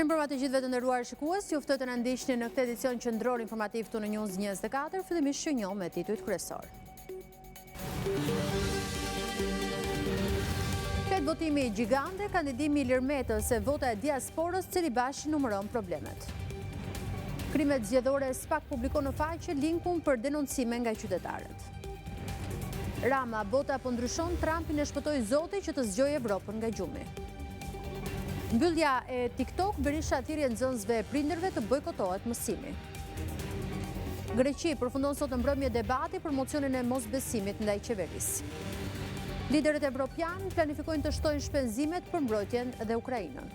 Mirëmbrëma të gjithëve të nderuar shikues, ju ftoj të na ndiqni në këtë edicion qendror informativ të News 24, fillimisht që njohim me titujt kryesor. Flet votimi gjigante, kandidimi Ilir Metës e vota e diasporës, Celibashi numëron problemet. Krimet zgjedhore SPAK publikon në faqe linkun për denoncime nga qytetarët. Rama, bota po ndryshon, Trumpin e shpëtoi Zoti që të zgjojë Evropën nga gjumi. Mbyllja e TikTok, Berisha thirrje nxënësve e prindërve të bojkotohet mësimi. Greqi përfundon sot në mbrëmje debati për mocionin e mosbesimit ndaj qeverisë. Liderët evropian planifikojnë të shtojnë shpenzimet për mbrojtjen dhe Ukrainën.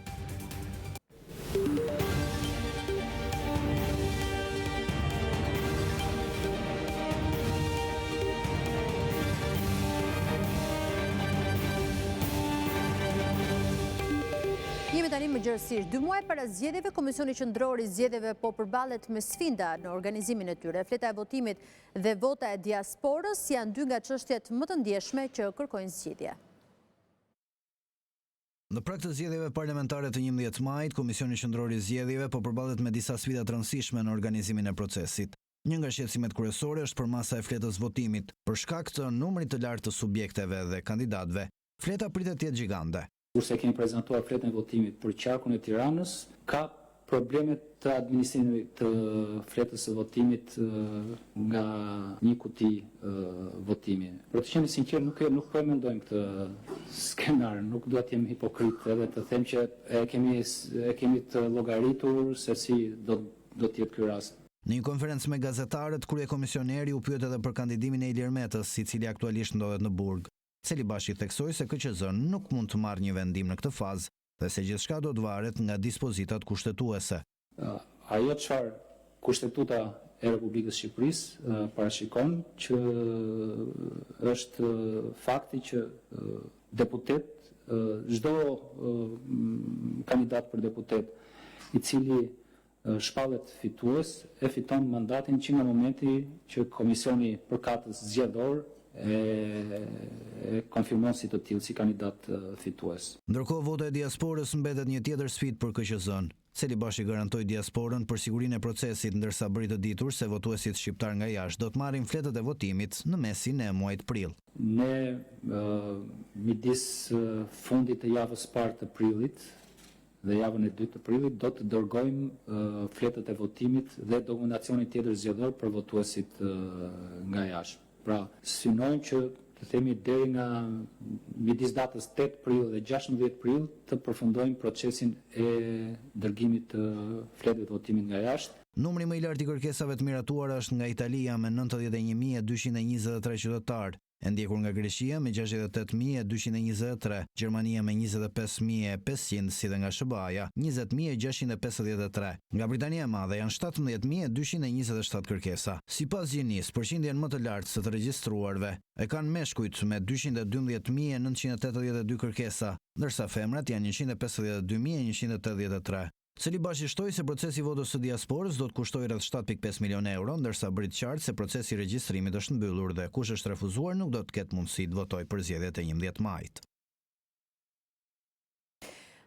Jemi tani më gjërësisht. 2 muaj para zgjedhjeve, Komisioni Qendror i Zgjedhjeve po përballet me sfida në organizimin e tyre. Fleta e votimit dhe vota e diasporës janë 2 nga çështjet më të ndjeshme që kërkojnë zgjidhje. Në prag të zgjedhjeve parlamentare të 11 majit, Komisioni Qendror i Zgjedhjeve po përballet me disa sfida të rëndësishme në organizimin e procesit. Një nga shqetësimet kryesore është përmasa e fletës votimit. Për shkak të numrit të lartë të subjekteve dhe kandidatëve, fleta pritet të jetë gjigante. Kurse kemi prezantuar fletën e votimit për qarkun e Tiranës, ka probleme të administrimit të fletës së votimit nga një kuti votimi. Për të qenë sinqert, nuk po e mendojmë këtë skenar, nuk dua të jem hipokrit edhe të them që e kemi të llogaritur se si do të jetë ky rast. Në një konferencë me gazetarët, kryekomisioneri u pyet edhe për kandidimin e Ilir Metës, i cili aktualisht ndodhet në Burg. Celibashi theksoi se KQZ nuk mund të marrë një vendim në këtë fazë dhe se gjithçka do të varet nga dispozitat kushtetuese. Ajo çfarë Kushtetuta e Republikës Shqipërisë parashikon që është fakti që deputet, çdo kandidat për deputet i cili shpallet fitues e fiton mandatin që nga momenti që Komisioni përkatës zgjedhor e konfirmon si të tillë si kandidat fitues. Ndërkohë, vota e diasporës mbetet një tjetër sfidë për KQZ-n. Celibashi garantoi diasporën për sigurinë e procesit, ndërsa bëri të ditur se votuesit shqiptar nga jashtë do të marrin fletët e votimit në mesin e muajit prill. Ne midis fundit të javës parë të prillit dhe javën e dytë të prillit do të dërgojmë fletët e votimit dhe dokumentacionin tjetër zgjedhor për votuesit nga jashtë. Pra, synojmë që të themi deri nga midis datës 8 prill dhe 16 prill të përfundojmë procesin e dërgimit të fletëve të votimit nga jashtë. Numri më i lartë i kërkesave të miratuara është nga Italia me 91.223 qytetarë, e ndjekur nga Greqia me 68.223, Gjermania me 25.500, si dhe nga SBA-ja 20.653. Nga Britania e Madhe janë 17.227 kërkesa. Sipas Gjinisë, përqindjen më të lartë së të regjistruarve e kanë meshkujt me 212.982 kërkesa, ndërsa femrat janë 152.183. Celibashi shtoi se procesi i votës së diasporës do të kushtojë rreth 7.5 milionë euro, ndërsa bëri të qartë se procesi i regjistrimit është mbyllur dhe kush është refuzuar nuk do të ketë mundësi të votojë për zgjedhjet e 11 majit.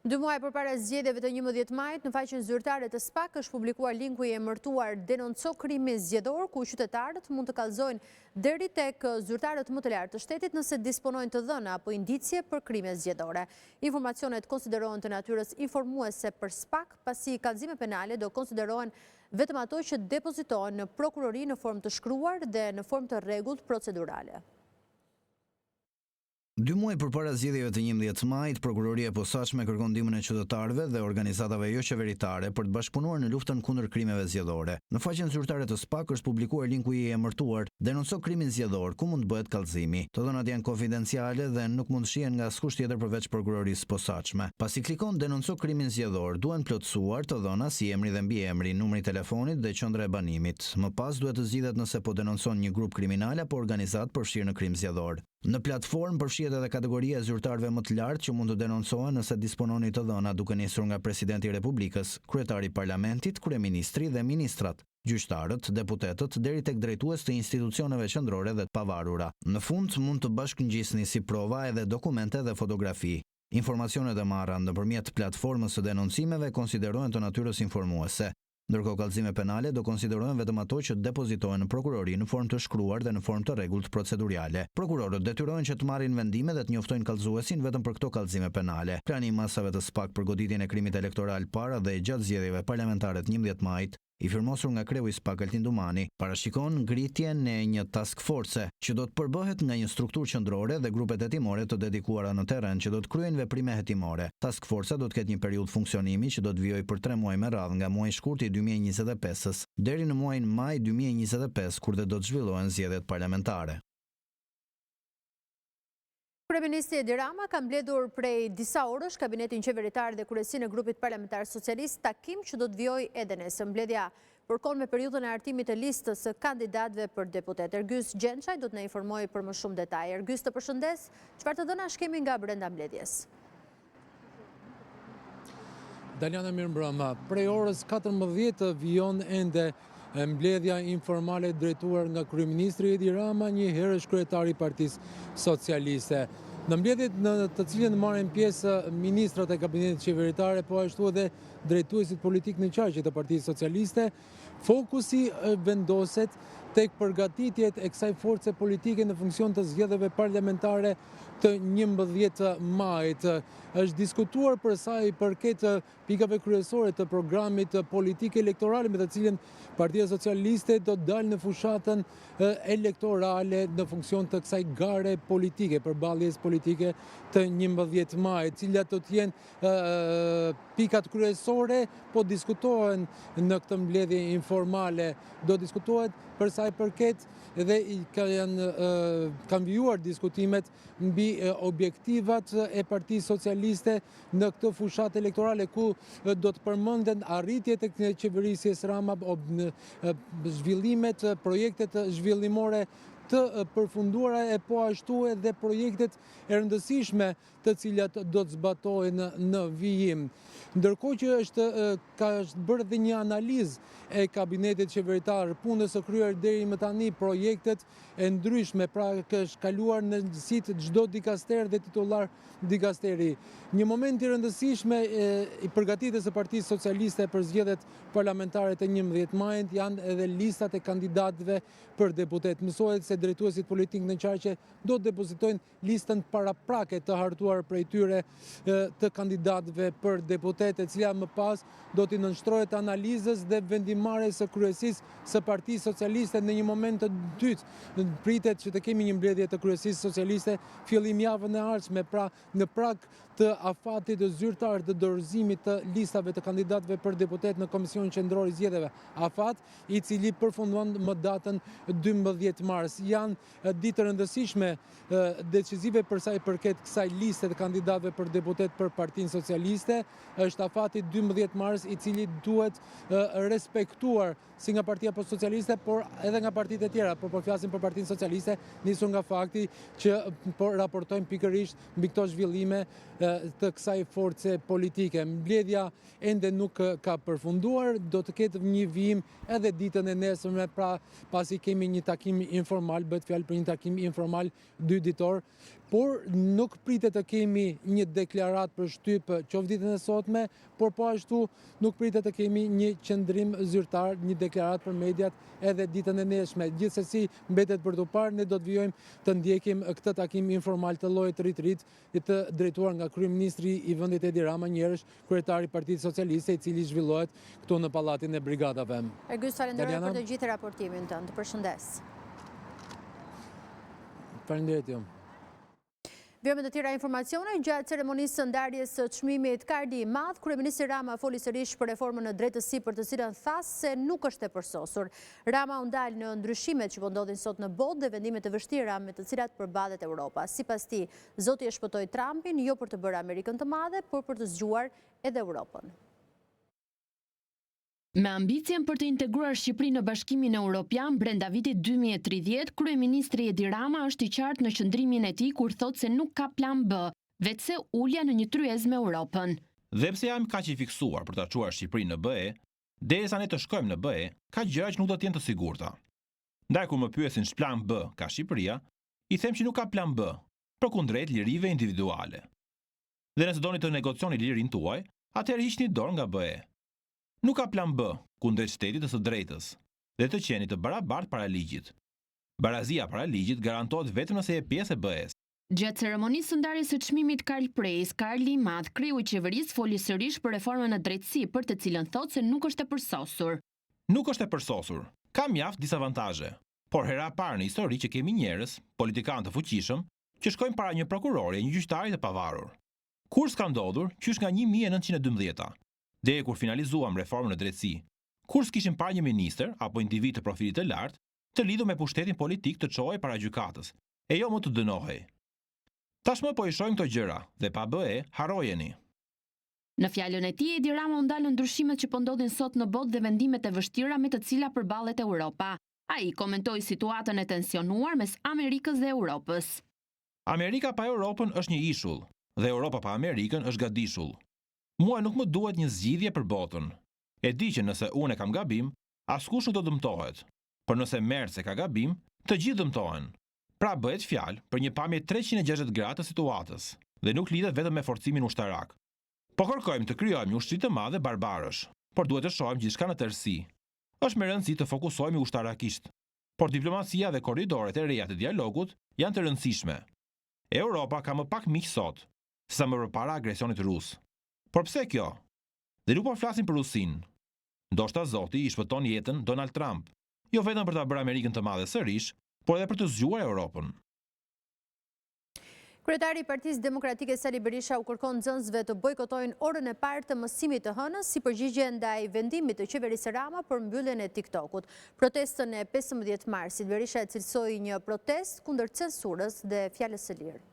2 muaj përpara zgjedhjeve të 11 majit, në faqen zyrtare të SPAK është publikuar linku i emërtuar Denonco krimin zgjedhor, ku qytetarët mund të kallëzojnë deri tek zyrtarët më të lartë të shtetit nëse disponojnë të dhëna apo indicie për krime zgjedhore. Informacionet konsiderohen të natyrës informuese për SPAK, pasi kallëzime penale do konsiderohen vetëm ato që depozitohen në prokurori në formë të shkruar dhe në formë të rregullt procedurale. 2 muaj përpara zgjedhjeve të 11 majit, Prokuroria e Posaçme kërkon ndihmën e qytetarëve dhe organizatave jo qeveritare për të bashkëpunuar në luftën kundër krimeve zgjedhore. Në faqen zyrtare të SPAK është publikuar linku i emërtuar Denonco krimin zgjedhor, ku mund bëhet kallëzimi. Të dhënat janë konfidenciale dhe nuk mund shihen nga askush tjetër përveç Prokurorisë Posaçme. Pasi klikon Denonco krimin zgjedhor, duhen plotësuar të dhëna si emri dhe mbiemri, numri i telefonit dhe qendra e banimit. Më pas duhet të zgjidhet nëse po denoncon një grup kriminal apo organizat përfshirë në krim zgjedhor. Në platformë përfshihet edhe kategoria e zyrtarëve më të lartë që mund të denoncohen nëse dispononi të dhëna, duke nisur nga Presidenti i Republikës, Kryetari i Parlamentit, Kryeministri dhe ministrat, gjyqtarët, deputetët deri tek drejtues të institucioneve qendrore dhe të pavarura. Në fund mund të bashkëngjisni si prova edhe dokumente dhe fotografi. Informacionet e marra nëpërmjet platformës së denoncimeve konsiderohen të natyrës informuese. Ndërkohë kallëzime penale do konsiderohen vetëm ato që depozitohen në prokurori në formë të shkruar dhe në formë të rregullt procedurale. Prokurorët detyrohen që të marrin vendime dhe të njoftojnë kallëzuesin vetëm për këto kallëzime penale. Plani i masave të SPAK për goditjen e krimit elektoral para dhe gjatë zgjedhjeve parlamentare të 11 majit, i firmosur nga kreu i SPAK Altin Dumani, parashikon ngritjen e një task force që do të përbëhet nga një strukturë qendrore dhe grupet hetimore të dedikuara në terren që do të kryejnë veprime hetimore. Task force do të ketë një periudhë funksionimi që do të vijojë për 3 muaj me radhë nga muaji shkurt i 2025-s deri në muajin maj 2025 kur do të zhvillohen zgjedhjet parlamentare. Kryeministri Edi Rama ka mbledhur prej disa orësh kabinetin qeveritar dhe kryesinë e grupit parlamentar socialist, takim që do të vijojë edhe nesër. Mbledhja përkon me periudhën e hartimit të listës së kandidatëve për deputet. Ergjys Gjençaj do të na informojë për më shumë detaje. Ergjys, të përshëndes, çfarë të dhënash kemi nga brenda mbledhjes? Daliana, mirëmbrëma. Prej orës 14 vijon ende mbledhja informale drejtuar nga kryeministri Edi Rama, një herësh kryetari i Partisë Socialiste. Në mbledhjet në të cilën marrin pjesë ministrat e kabinetit qeveritare, po ashtu edhe drejtuesit politik në qarqe të Partisë Socialiste, fokusi vendoset tek përgatitjet e kësaj force politike në funksion të zgjedhjeve parlamentare të 11 majit. Është diskutuar për sa i përket pikave kryesore të programit politik elektoral me të cilën Partia Socialiste do të dalë në fushatën elektorale në funksion të kësaj gare politike, përballjes politike të 11 majit, cilat do të jenë pikat kryesore, po diskutohen në këtë mbledhje informale. Do diskutohet për sa i përket dhe kanë vijuar diskutimet mbi objektivat e Partisë Socialiste në këtë fushatë elektorale, ku do të përmenden arritjet e qeverisjes Rama, zhvillimet, projektet zhvillimore të përfunduara e po ashtu edhe projektet e rëndësishme të cilat do të zbatohen në vijim. Ndërkohë që ka bërë dhe një analizë e kabinetit qeveritar, punës së kryer deri më tani, projektet e ndryshme, pra ka shkaluar në sit çdo dikaster dhe titullar dikasteri. Një moment i rëndësishme i përgatitjes së Partisë Socialiste për zgjedhjet parlamentare të 11 majit janë edhe listat e kandidatëve për deputet. Mësohet se drejtuesit politik në qarqe do të depozitojnë listën paraprake të hartuar prej tyre të kandidatëve për deputet, e cila më pas do t'i nënshtrohet analizës dhe vendimarrjes së kryesisë së Partisë Socialiste në një moment të dytë. Pritet që të kemi një mbledhje të kryesisë socialiste fillim javën e ardhshme, pra në prag të afatit të zyrtar të dorëzimit të listave të kandidatëve për deputet në Komisionin Qendror i Zgjedhjeve, afat i cili përfundon më datën 12 mars. Janë ditë rëndësishme decizive për sa i përket kësaj liste të kandidatëve për deputet për Partinë Socialiste. Është afati 12 mars i cili duhet respektuar si nga Partia Socialiste, por edhe nga partitë e tjera, por po flasim për Partinë Socialiste, nisur nga fakti që po raportojnë pikërisht mbi këto zhvillime të kësaj force politike. Mbledhja ende nuk ka përfunduar, do të ketë një vijim edhe ditën e nesërme, pra pasi kemi një takim informal, bëhet fjalë për një takim informal 2 ditor, por nuk pritet të kemi një deklarat për shtyp qoftë ditën e sotme, por po ashtu nuk pritet të kemi një qendrim zyrtar, një deklarat për mediat edhe ditën e nesërme. Gjithsesi mbetet për të parë, ne do të vijojmë të ndjekim këtë takim informal të llojit rit të drejtuar nga kryeministri i vendit Edi Rama, njërësh kryetari i Partisë Socialiste, i cili zhvillohet këtu në pallatin e brigadave. Ergjys, falenderoj për të gjithë raportimin tënd. Përshëndes. Faleminderit ju. Vjome të tjera informacione, gjatë ceremonisë së ndarjes së çmimit Kardi i Madh, kryeministri Rama foli sërish për reformën në drejtësi, për të cilën tha se nuk është e përsosur. Rama u ndal në ndryshimet që po ndodhin sot në botë dhe vendimet të vështira me të cilat përballet Europa. Sipas tij, zoti e shpëtoi Trumpin jo për të bërë Amerikën të madhe, por për të zgjuar edhe Europën. Me ambicien për të integruar Shqipërinë në Bashkimin Evropian brenda vitit 2030, kryeministri Edi Rama është i qartë në qëndrimin e tij kur thotë se nuk ka plan B, vetëse ulja në një tryez me Europën. Dhe pse jam kaq i fiksuar për ta çuar Shqipërinë në BE, derisa ne të shkojmë në BE, ka gjëra që nuk do të jenë të sigurta. Ndaj kur më pyesin ç'plan B ka Shqipëria, i them që nuk ka plan B, përkundrejt lirive individuale. Dhe nëse doni të negocioni lirinë tuaj, atëherë hiqni dorë nga BE. Nuk ka plan B kundrejt shtetit të së drejtës dhe të qeni të barabartë para ligjit. Barazia para ligjit garantohet vetëm nëse je pjesë e BE-s. Gjatë ceremonisë së ndarjes së çmimit Karl Prejs, Karli i Madh, kreu i qeverisë, foli sërish për reformën në drejtësi, për të cilën thotë se nuk është e përsosur. Nuk është e përsosur. Ka mjaft disavantazhe, por hera parë në histori që kemi njerëz, politikanë të fuqishëm, që shkojnë para një prokurori e një gjyqtari të pavarur. Kur s'ka ndodhur, qysh nga 1912-a, deri kur finalizuam reformën në drejtësi, kur s'kishim parë një ministër apo individ të profilit të lartë të lidhur me pushtetin politik të çohej para gjykatës, e jo më të dënohej. Tashmë po i shohim këto gjëra dhe pa BE harrojeni. Në fjalën e tij, Edi Rama u ndalën ndryshimet që po ndodhin sot në botë dhe vendimet e vështira me të cilat përballet Europa. Ai komentoi situatën e tensionuar mes Amerikës dhe Europës. Amerika pa Europën është një ishull dhe Europa pa Amerikën është gadishull. Mua nuk më duhet një zgjidhje për botën. E di që nëse unë e kam gabim, askush nuk do dëmtohet. Por nëse Merse ka gabim, të gjithë dëmtohen. Pra bëhet fjalë për një pamje 360 gradë të situatës dhe nuk lidhet vetëm me forcimin ushtarak. Po kërkojmë të krijojmë një ushtri të madh barbarësh, por duhet të shohim gjithçka në tërësi. Është me rëndësi të fokusohemi ushtarakisht, por diplomacia dhe korridoret e reja të dialogut janë të rëndësishme. Europa ka më pak miq sot, sa më përpara agresionit rus. Por pse kjo? Dhe nuk po flasim për Rusinë. Ndoshta Zoti i shpëton jetën Donald Trump, jo vetëm për ta bërë Amerikën të madhe sërish, por edhe për të zgjuar Europën. Kryetari i Partisë Demokratike Sali Berisha u kërkon nxënësve të bojkotojnë orën e parë të mësimit të hënës si përgjigje ndaj vendimit të qeverisë Rama për mbylljen e TikTokut. Protestën e 15 marsit Berisha e cilësoi një protestë kundër censurës dhe fjalës së lirë.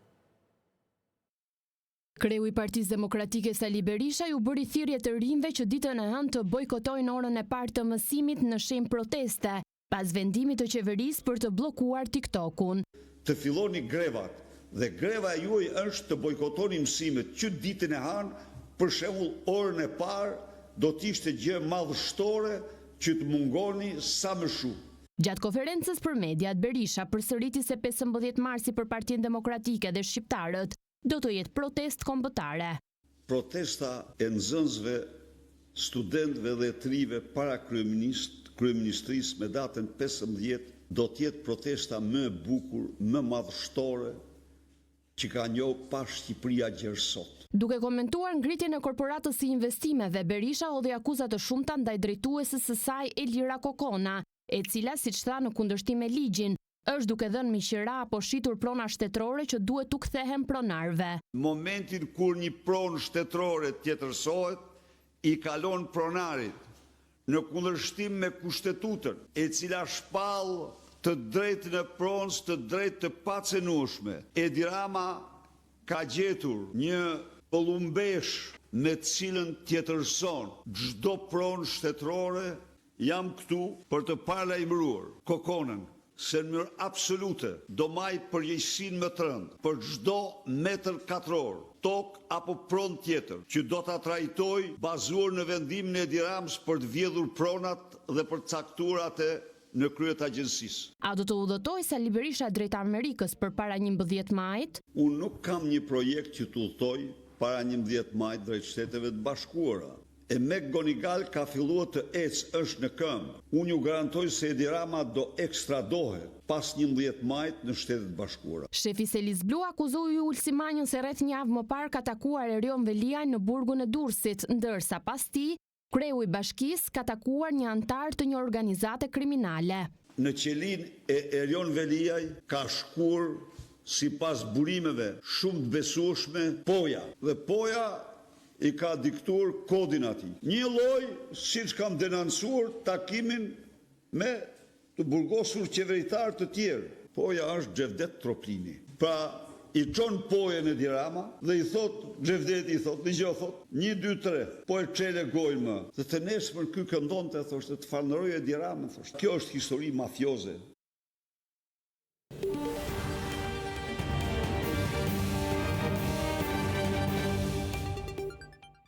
Kreu i Partisë Demokratike Sali Berisha ju bëri thirrje të rinjve që ditën e hënë të bojkotojnë orën e parë të mësimit në shenjë proteste, pas vendimit të qeverisë për të bllokuar TikTokun. Të filloni grevat. Dhe greva juaj është të bojkotoni mësimet që ditën e hanë, për shembull orën e parë do të ishte gjë madhështore që të mungoni sa më shumë. Gjatë konferencës për mediat, Berisha përsëriti se 15 marsi për Partinë Demokratike dhe shqiptarët do të jetë protestë kombëtare. Protesta e nxënësve, studentëve dhe trive para kryeministrisë me datën 15 do të jetë protesta më e bukur, më madhështore që ka njohur pa Shqipëria gjerë sot. Duke komentuar ngritjen e korporatës së investimeve, Berisha hodhi akuzat të shumta ndaj drejtuesës së saj Elira Kokona, e cila, siç tha në kundërshtim me ligjin, është duke dhënë miqëra apo shitur prona shtetërore që duhet u kthehen pronarëve. Në momentin kur një pronë shtetërore tjetërsohet, i kalon pronarit në kundërshtim me kushtetutën, e cila shpall të drejtën e pronës, të drejtë të pacenueshme. Edi Rama ka gjetur një pëllumbesh me cilën tjetërson çdo pronë shtetërore. Jam këtu për të paralajmëruar Kokonën se në mënyrë absolute do maj përgjegjësinë më të rëndë për çdo metër katror, tokë apo pronë tjetër, që do ta trajtoj bazuar në vendimin e Edi Ramës për të vjedhur pronat dhe për cakturat e në krye të agjencisë. A do të udhëtoj Sali Berisha drejt Amerikës përpara 11 majit? Unë nuk kam një projekt që të udhëtoj para 11 majit drejt Shteteve të Bashkuara. E Mek Gonigal ka filluar të ecë, është në këmbë. Unë ju garantoj se Edi Rama do ekstradohet pas 11 majit në Shtetet e Bashkuara. Shefi Selis Blu akuzoi Ulsi Manjën se rreth një javë më parë ka takuar Erion Veliaj në burgun e Durrësit, ndërsa pas tij kreu i bashkisë ka takuar një antar të një organizate kriminale. Në qelin e Erion Veliaj ka shkuar sipas burimeve shumë të besueshme Poja, dhe Poja i ka diktuar kodin atij. Një lloj, siç kam denoncuar takimin me të burgosur qeveritar të tjerë. Poja është Xhevdet Troplini. Pra i çon Pojën Edi Rama dhe i thot Xhevdeti, i thot, dëgjoj, thot, 1 2 3, po e çele gojën më. Dhe të nesër ky këndonte, thoshte, të falënderoj Edi Ramën, thoshte. Kjo është histori mafioze.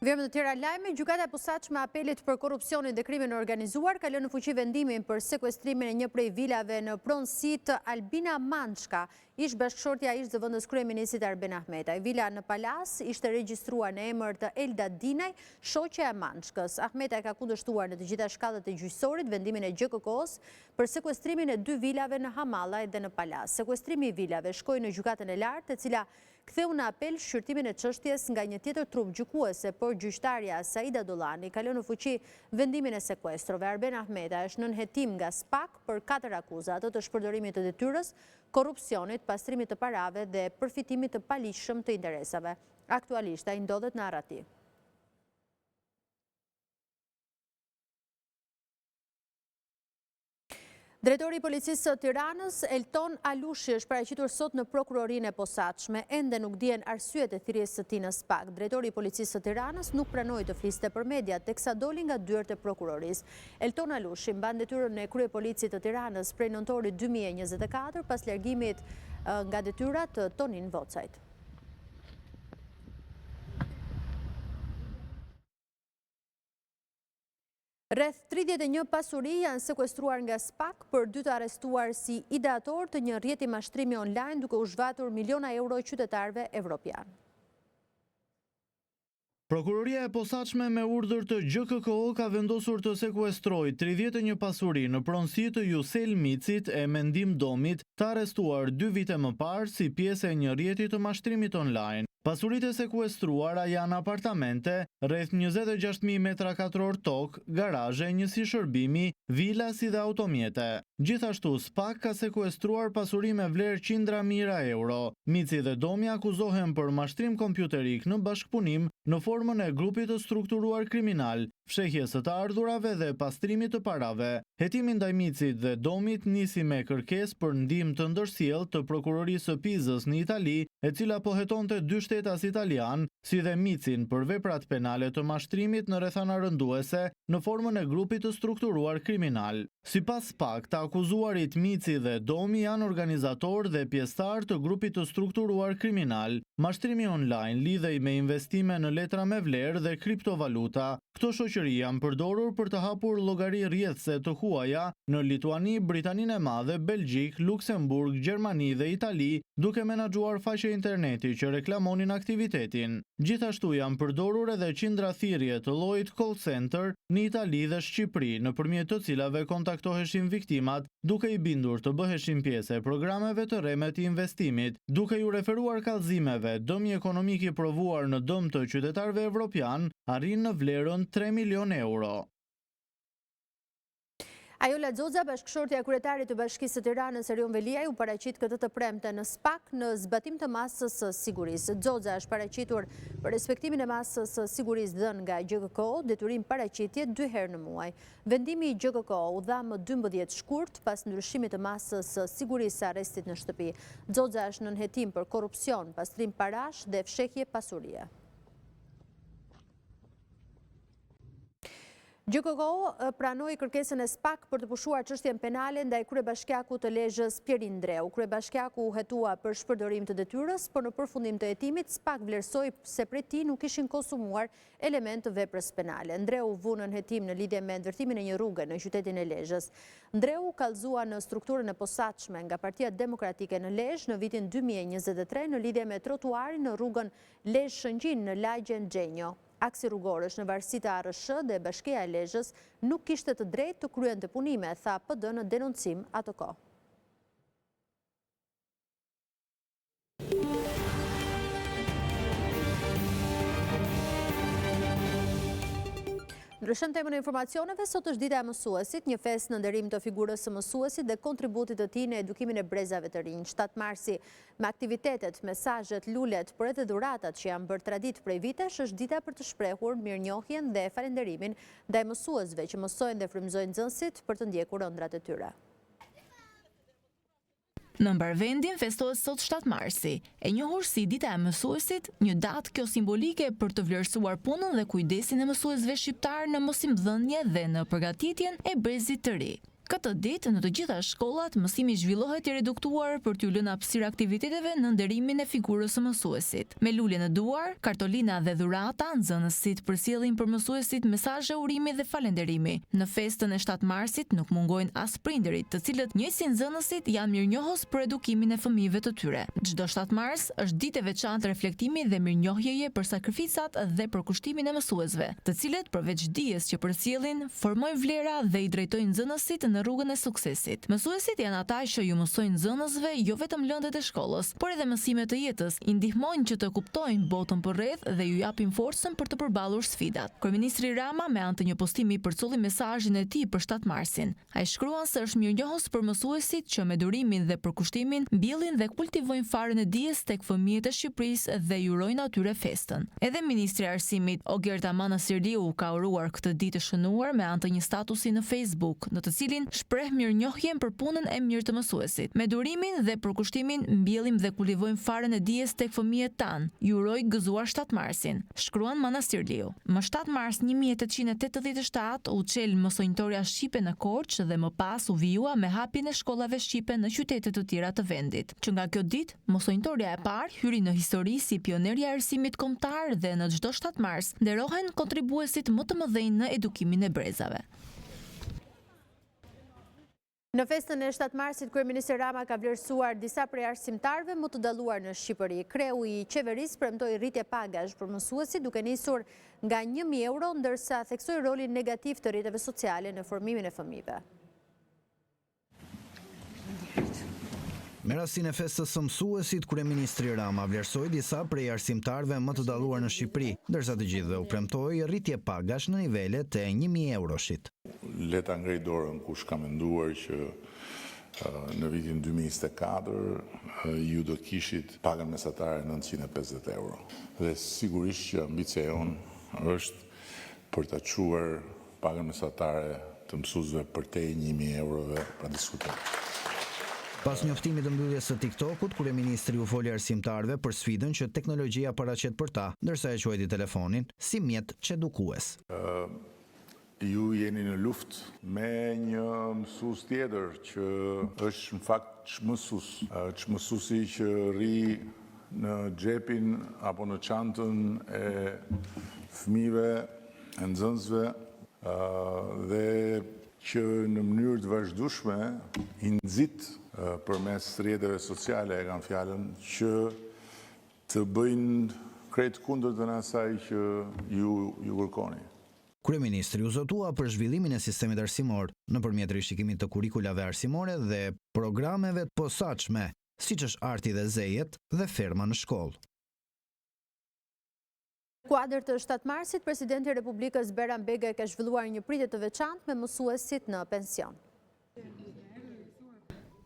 Vëmë të tjera lajme, gjykata e posaçme apelit për korrupsionin dhe krimin e organizuar ka lënë në fuqi vendimin për sekuestrimin e një prej vilave në pronësi të Albina Mançka, ish bashkëshortja ish zëvendës kryeministit Arben Ahmetaj. Vila në Palas ishte regjistruar në emër të Elda Dinaj, shoqja e Mançkës. Ahmetaj ka kundërshtuar në të gjitha shkallët e gjyqësorit vendimin e GKK-s për sekuestrimin e 2 vilave në Hamallaj dhe në Palas. Sekuestrimi i vilave shkoi në gjykatën e lartë, e cila ktheu në apel shqyrtimin e çështjes nga një tjetër trup gjykuese, por gjyqtarja Saida Dollani ka lënë në fuqi vendimin e sekuestrove. Arben Ahmetaj është nën hetim nga SPAK për 4 akuza, ato të shpërdorimit të detyrës, korrupsionit, pastrimit të parave dhe përfitimit të paligjshëm të interesave. Aktualisht ai ndodhet në Arrati. Drejtori i Policisë së Tiranës, Elton Alushi, është paraqitur sot në prokurorinë e posaçme. Ende nuk dihen arsyet e thirrjes së tij në SPAK. Drejtori i Policisë së Tiranës nuk pranoi të fliste për media, teksa doli nga dyert e prokurorisë. Elton Alushi mban detyrën e kryepolicit të Tiranës prej nëntorit 2024 pas largimit nga detyrat të Tonin Vocajt. Rreth 31 pasuri janë sekuestruar nga SPAK për 2 të arrestuar si ideator të një rrjeti mashtrimi online duke u zhvatur miliona euro qytetarëve evropian. Prokuroria e posaçme me urdhër të GKK-o ka vendosur të sekuestrojë 31 pasuri në pronësi të Jusel Micit e Mendim Domit, të arrestuar 2 vite më parë si pjesë e një rrjeti të mashtrimit online. Pasuritë e sekuestruara janë apartamente, rreth 26.000 metra katror tokë, garazhe, njësi shërbimi, vila si dhe automjete. Gjithashtu, SPAK ka sekuestruar pasuri me vlerë qindra mijëra euro. Mici dhe Domi akuzohen për mashtrim kompjuterik në bashkëpunim në formën e grupit të strukturuar kriminal, fshehjes së të ardhurave dhe pastrimit të parave. Hetimi ndaj Micit dhe Domit nisi me kërkesë për ndihmë të ndërsjellë të prokurorisë së Pizës në Itali, e cila po hetonte 2 shtetas italian, si dhe Micin për veprat penale të mashtrimit në rrethana rënduese në formën e grupit të strukturuar kriminal. Sipas SPAK, të akuzuarit Mici dhe Domi janë organizator dhe pjesëtar të grupit të strukturuar kriminal. Mashtrimi online lidhej me investime në letra me vlerë dhe kriptovaluta. Këto shoqëri janë përdorur për të hapur llogari rrjedhëse të huaja në Lituani, Britaninë e Madhe, Belgjik, Luksemburg, Gjermani dhe Itali, duke menaxhuar faqe interneti që reklamonin aktivitetin. Gjithashtu janë përdorur edhe qindra thirrje të llojit call center në Itali dhe Shqipëri, nëpërmjet të cilave kontaktoheshin viktimat, duke i bindur të bëheshin pjesë e programeve të reme të investimit, duke ju referuar kallëzimeve. Dëmi ekonomik i provuar në dëm të qytetarëve evropian arrin në vlerën 3 milion euro. Ajola Xoxa, bashkëshortja e kryetarit të Bashkisë së Tiranës Erion Veliaj, u paraqit këtë të premte në SPAK në zbatim të masës së sigurisë. Xoxa është paraqitur për respektimin e masës së sigurisë dhënë nga GKK-o, detyrim paraqitje 2 herë në muaj. Vendimi i GKK-o u dha më 12 shkurt pas ndryshimit të masës së sigurisë së arrestit në shtëpi. Xoxa është nën hetim për korrupsion, pastrim parash dhe fshehje pasurie. GKK-o pranoi kërkesën e SPAK për të pushuar çështjen penale ndaj kryebashkiakut të Lezhës Pierin Ndreu. Kryebashkiaku u hetua për shpërdorim të detyrës, por në përfundim të hetimit SPAK vlerësoi se prej tij nuk ishin konsumuar element të veprës penale. Ndreu vu nën hetim në lidhje me ndërtimin e një rruge në qytetin e Lezhës. Ndreu kallëzua në strukturën e posaçme nga Partia Demokratike në Lezhë në vitin 2023 në lidhje me trotuarin në rrugën Lezhë-Shëngjin në lagjen Xhenjo. Aksi rrugorësh në varësi të ARSH dhe Bashkia e Lezhës nuk kishte të drejtë të kryente punime, tha PD në denoncim atë kohë. Ndryshëm temën e informacioneve, sot është dita e mësuesit, një festë në nderim të figurës së mësuesit dhe kontributit të tij në edukimin e brezave të rinj. 7 marsi, me aktivitetet, mesazhet, lulet, por edhe dhuratat që janë bërë traditë prej vitesh, është dita për të shprehur mirënjohjen dhe falënderimin ndaj mësuesve që mësojnë dhe frymëzojnë nxënësit për të ndjekur ëndrat e tyre. Në Mbarvendin festohet sot 7 marsi, e njohur si dita e mësuesit, një datë kjo simbolike për të vlerësuar punën dhe kujdesin e mësuesve shqiptar në mosimbdhënie dhe në përgatitjen e brezit të ri. Këtë ditë në të gjitha shkollat mësimi zhvillohet i reduktuar për t'u lënë hapësirë aktiviteteve në nderimin e figurës së mësuesit. Me lulje në duar, kartolina dhe dhurata, nxënësit përcjellin për mësuesit mesazhe urimi dhe falënderimi. Në festën e 7 marsit nuk mungojnë as prindërit, të cilët njëjë si nxënësit janë mirënjohës për edukimin e fëmijëve të tyre. Çdo 7 mars është ditë e veçantë reflektimi dhe mirënjohjeje për sakrificat dhe për kushtimin e mësuesve, të cilët përveç dijes që përcjellin, formojnë vlera dhe i drejtojnë nxënësit në rrugën e suksesit. Mësuesit janë ata që ju mësojnë nxënësve jo vetëm lëndet e shkollës, por edhe mësimet e jetës, i ndihmojnë që të kuptojnë botën përreth dhe ju japin forcën për të përballur sfidat. Kryeministri Rama me anë të një postimi përcolli mesazhin e tij për 7 marsin. Ai shkruan se është mirënjohës për mësuesit që me durimin dhe përkushtimin mbjellin dhe kultivojnë farën e dijes tek fëmijët e Shqipërisë dhe ju urojnë atyre festën. Edhe ministri i Arsimit Ogerta Manasirliu ka uruar këtë ditë të shënuar me anë të një statusi në Facebook, në të cilin shpreh mirënjohjen për punën e mirë të mësuesit. Me durimin dhe përkushtimin mbjellim dhe kultivojmë farën e dijes tek fëmijët tan. Ju uroj gëzuar 7 marsin, shkruan Manastirliu. Më 7 mars 1887 u çel mësonjtoria shqipe në Korçë dhe më pas u vijua me hapjen e shkollave shqipe në qytete të tjera të vendit. Që nga kjo ditë, mësonjtoria e parë hyri në histori si pionerja e arsimit kombëtar dhe në çdo 7 mars nderohen kontribuesit më të mëdhenj në edukimin e brezave. Në festën e 7 marsit, Kryeministri Rama ka vlerësuar disa prej arsimtarëve më të dalluar në Shqipëri. Kreu i qeverisë premtoi rritje pagash për mësuesit duke nisur nga 1.000 euro, ndërsa theksoi rolin negativ të rrjeteve sociale në formimin e fëmijëve. Me rastin e festës së mësuesit, Kryeministri Rama vlerësoi disa prej arsimtarëve më të dalluar në Shqipëri, ndërsa të gjithëve u premtoi rritje pagash në nivelet e 1.000 euroshit. Leta ngrej dorën kush ka menduar që në vitin 2024 ju do kishit pagën mesatare 950 euro. Dhe sigurisht që ambicia jonë është për ta çuar pagën mesatare të mësuesve përtej 1.000 eurove pa diskutim. Pas njoftimit të mbylljes së TikTokut, kryeministri u foli arsimtarëve për sfidën që teknologjia paraqet për ta, ndërsa e quajti telefonin si mjet çedukues. Ju jeni në luftë me një mësues tjetër që është në fakt çmësues, çmësuesi që rri në xhepin apo në çantën e fëmijëve, e nxënësve dhe që në mënyrë të vazhdueshme i nxit përmes rrjeteve sociale, e kam fjalën, që të bëjnë krejt kundërtën asaj që ju kërkoni. Kryeministri u zotua për zhvillimin e sistemit arsimor nëpërmjet rishikimit të kurikulave arsimore dhe programeve të posaçme, siç është Arti dhe Zejet dhe Ferma në shkollë. Në kuadër të 7 marsit, Presidenti i Republikës Bayram Begaj ka zhvilluar një pritje të veçantë me mësuesit në pension.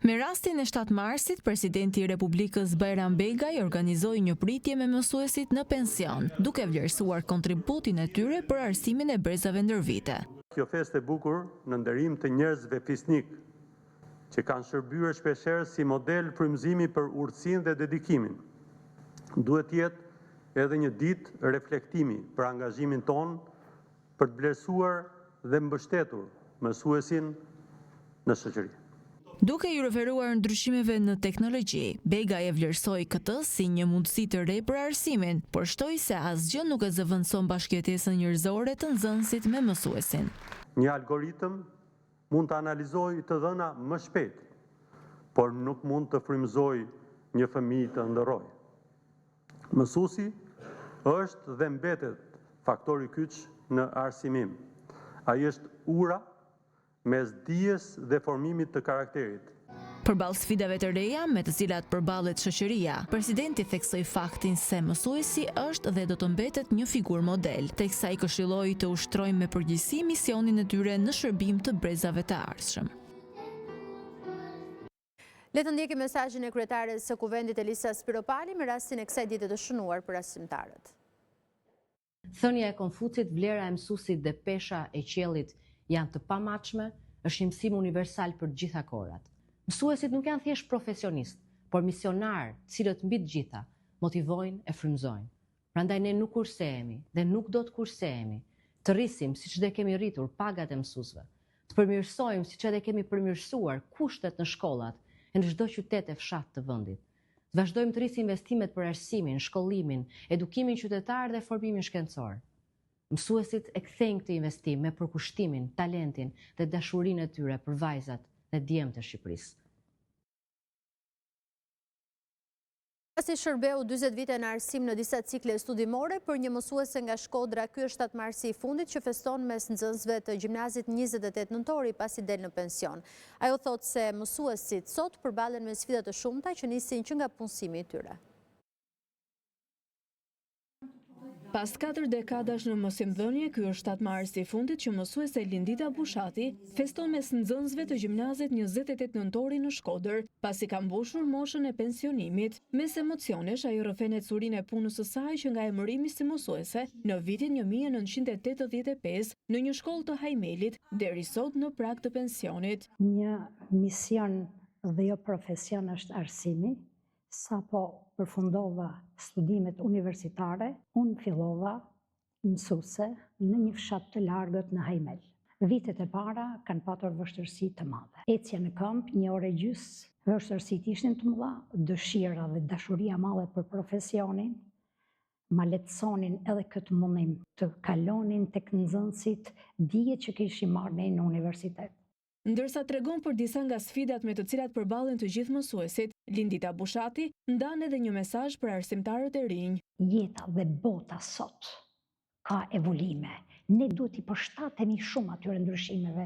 Me rastin e 7 marsit, Presidenti i Republikës Bayram Begaj organizoi një pritje me mësuesit në pension, duke vlerësuar kontributin e tyre për arsimin e brezave ndër vite. Kjo festë e bukur në nderim të njerëzve fisnik, që kanë shërbyer shpeshherë si model frymëzimi për urtësinë dhe dedikimin, duhet jetë edhe një ditë reflektimi për angazhimin ton për të vlerësuar dhe mbështetur mësuesin në shoqëri. Duke i referuar ndryshimeve në teknologji, Begaj e vlerësoi këtë si një mundësi të re për arsimin, por shtoi se asgjë nuk e zëvendëson bashkëjetesën njerëzore të nxënësit me mësuesin. Një algoritëm mund të analizojë të dhëna më shpejt, por nuk mund të frymëzojë një fëmijë të ndërrojë. Mësuesi është dhe mbetet faktori kyç në arsimim. Ai është ura mes dijes dhe formimit të karakterit. Përballë sfidave të reja me të cilat përballet shoqëria, presidenti theksoi faktin se mësuesi është dhe do të mbetet një figurë model, teksa i këshilloi të ushtrojnë me përgjegjësi misionin e tyre në shërbim të brezave të ardhshëm. Le të ndjekim mesazhin e kryetares së Kuvendit Elisa Spiropali me rastin e kësaj dite të shënuar për arsimtarët. Thënia e Konfucit, vlera e mësuesit dhe pesha e qiellit janë të pamatshme, është një mësim universal për gjitha kohrat. Mësuesit nuk janë thjesht profesionistë, por misionar, cilët mbi të gjitha motivojnë e frymëzojnë. Prandaj ne nuk kursehemi dhe nuk do të kursehemi të rrisim siç dhe kemi rritur pagat e mësuesve, Të përmirësojmë, siç edhe kemi përmirësuar kushtet në shkollat e në çdo qytet e fshat të vendit. Të vazhdojmë të rrisë investimet për arsimin, shkollimin, edukimin qytetar dhe formimin shkencor. Mësuesit e kthejnë këtë investim me përkushtimin, talentin dhe dashurinë e tyre për vajzat dhe djemtë e Shqipërisë. Si shërbeu 40 vite në arsim në disa cikle studimore për një mësuese nga Shkodra, ky është 7 marsi i fundit që feston mes nxënësve të gjimnazit 28 nëntori pasi del në pension. Ajo thotë se mësuesit sot përballen me sfida të shumta që nisin që nga punësimi i tyre. Pas 4 dekadash në mosimdhënie, ky është 7 marsi i fundit që mësuese Lindita Bushati feston mes nxënësve të gjimnazit 28 nëntori në Shkodër, pasi ka mbushur moshën e pensionimit. Mes emocionesh, ajo rrëfenet surinë e punës së saj që nga emërimi si mësuese në vitin 1985 në një shkollë të Hajmelit deri sot në prag të pensionit. Një mision dhe jo profesion është arsimi. Sapo përfundova studimet universitare, unë fillova mësuese në një fshat të largët në Hajmel. Vitet e para kanë patur vështirësi të mëdha. Ecja në këmbë, 1 orë e gjys, vështirësitë ishin të mëdha, dëshira dhe dashuria madhe për profesionin, ma lehtësonin edhe këtë mundim të kalonin tek nxënësit dijet që kishim marrë ne në universitet. Ndërsa tregon për disa nga sfidat me të cilat përballen të gjithë mësuesit, Lindita Bushati ndan edhe një mesazh për arsimtarët e rinj. Jeta dhe bota sot ka evolime. Ne duhet i përshtatemi shumë atyre ndryshimeve,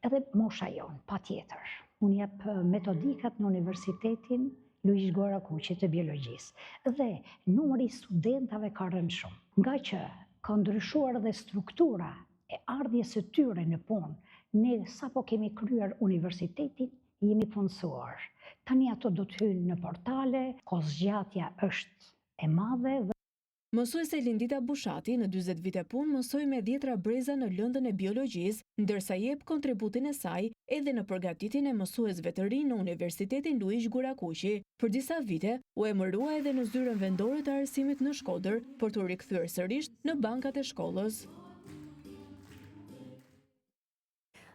edhe mosha jonë, patjetër. Unë jep metodikat në Universitetin Luish Gora Kuqi të biologjisë dhe numri i studentave ka rënë shumë. Nga që ka ndryshuar edhe struktura e ardhjes së tyre në punë, ne sapo kemi kryer universitetin, jemi punësuar. Tani ato do të hyjnë në portale, kohëzgjatja është e madhe. Mësuese Lindita Bushati në 40 vite punë mësoi me 10 breza në lëndën e biologjisë, ndërsa jep kontributin e saj edhe në përgatitjen e mësuesve të rinj në Universitetin Luish Gora Kuqi. Për disa vite u emërua edhe në zyrën vendore të arsimit në Shkodër për të rikthyer sërish në bankat e shkollës.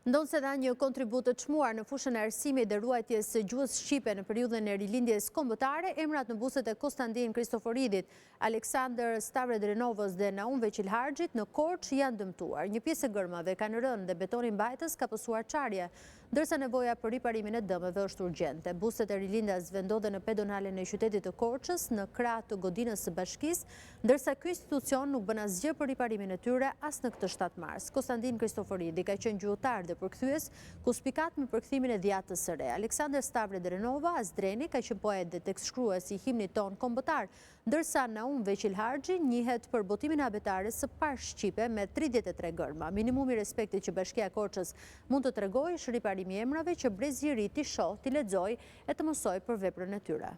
Ndonë se dha një kontribut të çmuar në fushën e arsimit dhe ruajtjes së gjuhës shqipe në periudhën e rilindjes kombëtare, emrat në buzët e Konstantin Kristoforidit, Aleksandr Stavredrenovës dhe Naum Veçil Harxhit në Korçë janë dëmtuar. Një pjesë e gërmave kanë rënë dhe betoni mbajtës ka pësuar çarje, ndërsa nevoja për riparimin e dëmeve është urgjente. Buzët e rilindas vendodhen në pedonalen e qytetit të Korçës në krah të godinës së Bashkisë, ndërsa ky institucion nuk bën asgjë për riparimin e tyre as në këtë 7 mars. Konstantin Kristoforidi ka qenë gjuhëtar dhe përkthyes, ku spikat me përkthimin e dhjatës së re. Aleksandr Stavredrenova Azdreni ka qenë poet dhe tekstshkrues i himnit ton kombëtar, ndërsa Naum Veçil Harxhi njihet për botimin e abetares së parë shqipe me 33 gërma. Minimumi respektit që Bashkia e Korçës mund të tregojë është riparimi i emrave që brezi i ri t'i shoh, t'i lexojë e të mësojë për veprën e tyre.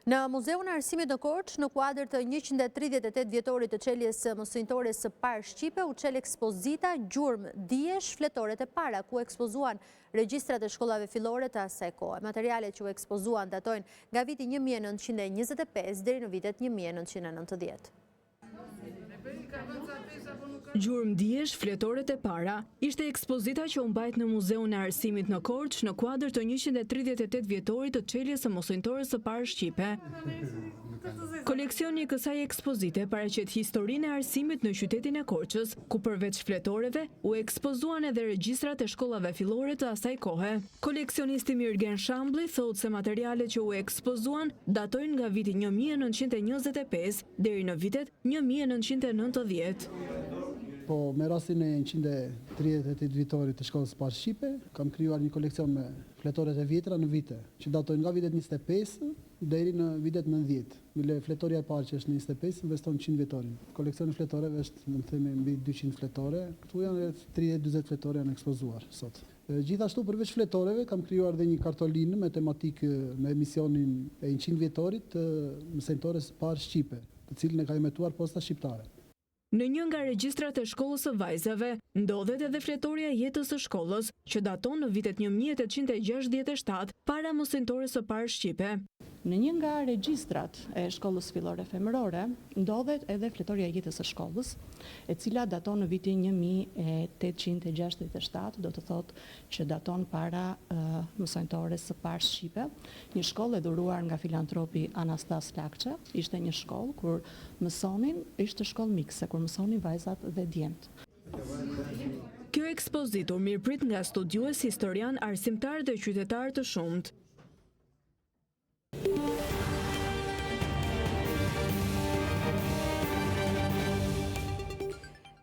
Në Muzeun e Arsimit në Korçë, në kuadër të 138 vjetorit të çeljes së mësimtore së parë shqipe, u çel ekspozita Gjurmë dijesh fletoret e para, ku ekspozuan regjistrat e shkollave fillore të asaj kohe. Materialet që u ekspozuan datojnë nga viti 1925 deri në vitet 1990. Gjurmë dijesh fletoret e para ishte ekspozita që u mbajt në Muzeun e Arsimit në Korçë në kuadër të 138 vjetorit të çeljes së mësimtore së parë shqipe. Koleksioni i kësaj ekspozite paraqet historinë e arsimit në qytetin e Korçës, ku përveç fletoreve u ekspozuan edhe regjistrat e shkollave fillore të asaj kohe. Koleksionisti Mirgen Shambli thotë se materialet që u ekspozuan datojnë nga viti 1925 deri në vitet 1990. Po, me rastin e 138 vjetorit të shkollës së parë shqipe, kam krijuar një koleksion me fletoret e vjetra në vite, që datojnë nga vitet 25 deri në vitet 90. Mile fletoria e parë që është në 25 investon 100 vjetorin. Koleksioni i fletoreve është, në themi, mbi 200 fletore. Këtu janë 30-40 fletore janë ekspozuar sot. Gjithashtu përveç fletoreve kam krijuar edhe një kartolinë me tematikë me emisionin e 100 vjetorit të mësimtores së parë shqipe, të cilën e ka emetuar Posta Shqiptare. Në një nga regjistrat e shkollës së vajzave, ndodhet edhe fletoria e jetës së shkollës, që daton në vitet 1867 para mësimtores së parë shqipe. Në një nga regjistrat e shkollës fillore femërore, ndodhet edhe fletorja e jetës së shkollës, e cila daton në vitin 1867, do të thotë që daton para mësojnëtores së parë shqipe, një shkollë e dhuruar nga filantropi Anastas Lakçe, ishte një shkollë kur mësonin, ishte shkollë mikse, kur mësonin vajzat dhe djemt. Kjo ekspozitur mirëprit nga studiues, historian, arsimtar dhe qytetar të shumt.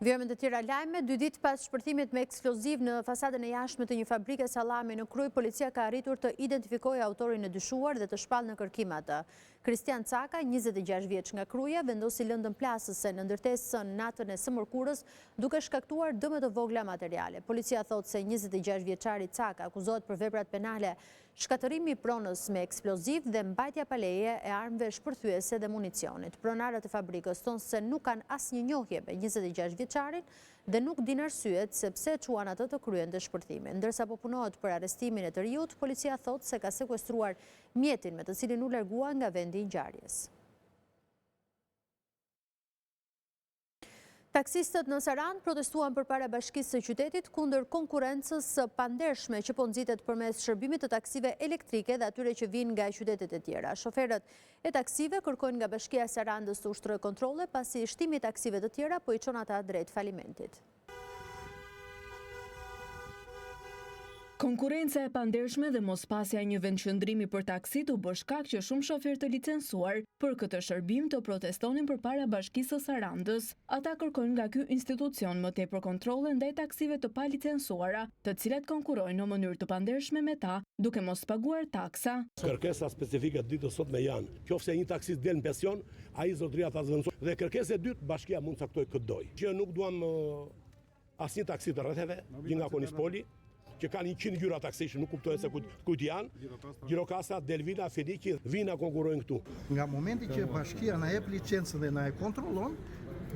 Vjojmë të tjera lajme, 2 ditë pas shpërthimit me eksploziv në fasadën e jashtme të një fabrike sallami në Krujë, policia ka arritur të identifikojë autorin e dyshuar dhe të shpall në kërkim atë. Kristian Caka, 26 vjeç nga Kruja, vendosi lëndën plasëse në ndërtesën natën e së mërkurës, duke shkaktuar dëme të vogla materiale. Policia thotë se 26 vjeçari Caka akuzohet për veprat penale, shkatërimi i pronës me eksploziv dhe mbajtja pa leje e armëve shpërthyese dhe municionit. Pronarët e fabrikës thonë se nuk kanë asnjë njohje me 26 vjeçarin dhe nuk din arsyet sepse quan atë të kryen të shpërthimin. Ndërsa po punohet për arrestimin e të riut, policia thotë se ka sekuestruar mjetin me të cilin u largua nga vendi i ngjarjes. Taksistët në Sarandë protestuan përpara bashkisë së qytetit kundër konkurrencës së pandershme që po nxitet përmes shërbimit të taksive elektrike dhe atyre që vinë nga qytetet e tjera. Shoferët e taksive kërkojnë nga Bashkia e Sarandës të ushtrojë kontrolle pasi shtimi i taksive të tjera po i çon ata drejt falimentit. Konkurenca e pandershme dhe mospasja e një vendqëndrimi për taksit u bë shkak që shumë shoferë të licencuar për këtë shërbim të protestonin përpara Bashkisë së Sarandës. Ata kërkojnë nga ky institucion më tepër kontrolle ndaj taksive të palicencuara, të cilat konkurrojnë në mënyrë të pandershme me ta, duke mos paguar taksa. Kërkesa specifike të ditës sotme janë, qofse një taksist del në pension, ai zotëria ta zvendësoj. Dhe kërkesa e dytë, bashkia mund të caktoj këtë doj. Që nuk duam asnjë taksi të rretheve, nga Konispoli, që kanë 100 gjyra taksish, nuk kuptohet se kujt janë, Gjirokasa, Delvina, Feniki, vina konkurrojnë këtu. Nga momenti që bashkia na jep licencën dhe na e kontrollon,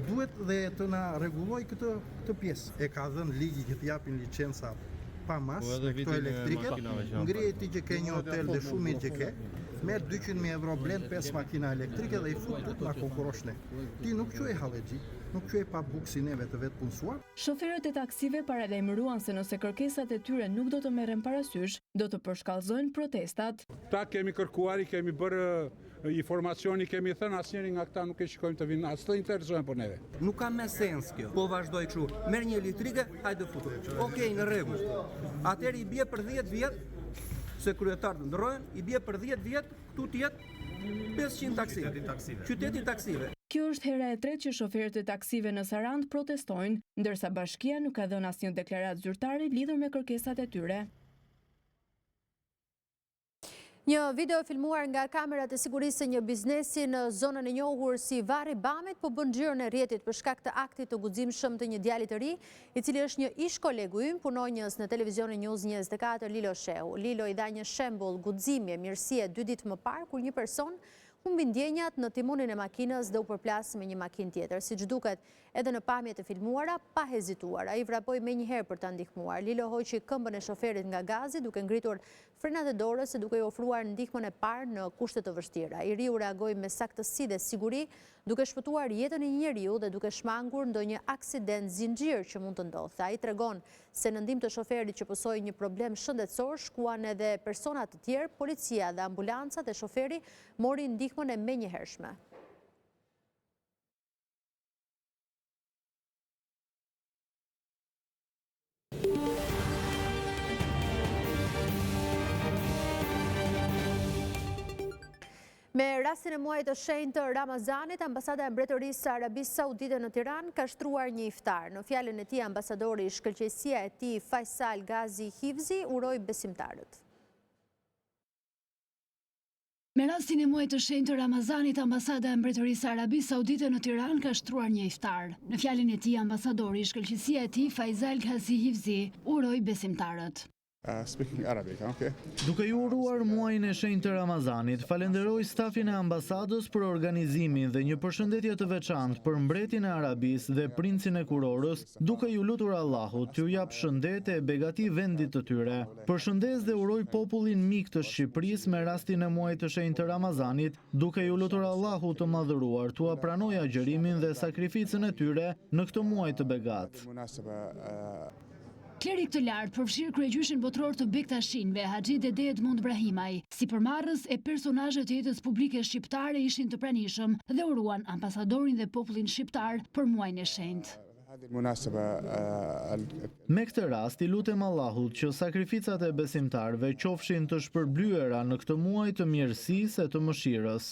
duhet dhe të na rregulloj këtë pjesë. E ka dhënë ligji që të japin licenca pa mas, këto elektrike, ngrihet ti që ke një hotel dhe shumë mirë që ke, merr 200.000 euro blend 5 makina elektrike dhe i fut tut na konkurrosh ne. Ti nuk quaj hallexhi, nuk quaj pa buksi neve të vetë punësuar. Shoferët e taksive paralajmëruan se nëse kërkesat e tyre nuk do të merren parasysh, do të përshkallëzojnë protestat. Ta kemi kërkuar, kemi bërë informacioni, kemi thënë asnjëri nga këta nuk e shikojmë të vinë, as të interesojnë për neve. Nuk ka me sens kjo. Po vazhdoj kështu. Merr një elektrike, hajde futu. Okej, në rregull. Atëherë i bie për 10 vjet se kryetarët ndrojnë, i bie për 10 vjet këtu të jetë 500 taksive. Qyteti taksive. Kjo është hera e tretë që shoferët e taksive në Sarandë protestojnë, ndërsa bashkia nuk ka dhënë asnjë deklaratë zyrtare lidhur me kërkesat e tyre. Një video filmuar nga kamerat e sigurisë së një biznesi në zonën e njohur si Varri Bamit po bën xhirën e rrjetit për shkak të aktit të guximshëm të një djalit të ri, i cili është një ish kolegu im, punonjës në televizionin News 24 Lilo Shehu. Lilo i dha një shembull guximi e mirësie 2 ditë më parë kur një person humbi ndjenjat në timonin e makinës dhe u përplas me një makinë tjetër. Siç duket edhe në pamjet e filmuara, pa hezituar, ai vrapoi menjëherë për ta ndihmuar. Lilo hoqi këmbën e shoferit nga gazi duke ngritur frenat e dorës e duke i ofruar ndihmën e parë në kushte të vështira. I riu reagoi me saktësi dhe siguri, duke shpëtuar jetën e një njeriu dhe duke shmangur ndonjë aksident zinxhir që mund të ndodhte. Ai tregon se në ndihmë të shoferit që pësoi një problem shëndetësor, shkuan edhe persona të tjerë, policia dhe ambulancat e shoferi mori ndihmën e menjëhershme. Me rastin e muajit të shenjtë të Ramazanit, Ambasada e Mbretërisë së Arabisë Saudite në Tiranë ka shtruar një iftar. Në fjalën e tij, ambasadori i shkëlqësia e tij Faisal Gazi Hivzi uroi besimtarët. Me rastin e muajit të shenjtë të Ramazanit, Ambasada e Mbretërisë së Arabisë Saudite në Tiranë ka shtruar një iftar. Në fjalën e tij, ambasadori i shkëlqësia e tij Faisal Gazi Hivzi uroi besimtarët. Speaking Arabic, okay. Duke ju uruar muajin e shenjtë të Ramazanit, falenderoj stafin e ambasadës për organizimin dhe një përshëndetje të veçantë për mbretin e Arabisë dhe princin e Kurorës, duke ju lutur Allahut t'ju jap shëndet e begati vendit të tyre. Përshëndes dhe uroj popullin mik të Shqipërisë me rastin e muajit të shenjtë të Ramazanit, duke ju lutur Allahut të madhëruar t'ua pranoj agjërimin dhe sakrificën e tyre në këtë muaj të begat. Klerik të lartë përfshirë kryegjyshin botror të Bektashinëve, Haxhi Dede Edmund Brahimaj, si përmarrës e personazhe të jetës publike shqiptare ishin të pranishëm dhe uruan ambasadorin dhe popullin shqiptar për muajin e shenjtë. Me këtë rast i lutem Allahut që sakrificat e besimtarve qofshin të shpërblyera në këtë muaj të mirësisë e të mëshirës.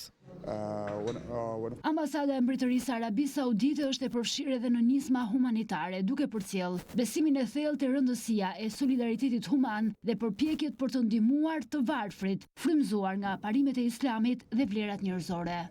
Ambasada e Mbretërisë Arabisë Saudite është e përfshirë edhe në nisma humanitare, duke përcjellë besimin e thellë te rëndësia e solidaritetit human dhe përpjekjet për të ndihmuar të varfrit, frymëzuar nga parimet e Islamit dhe vlerat njerëzore.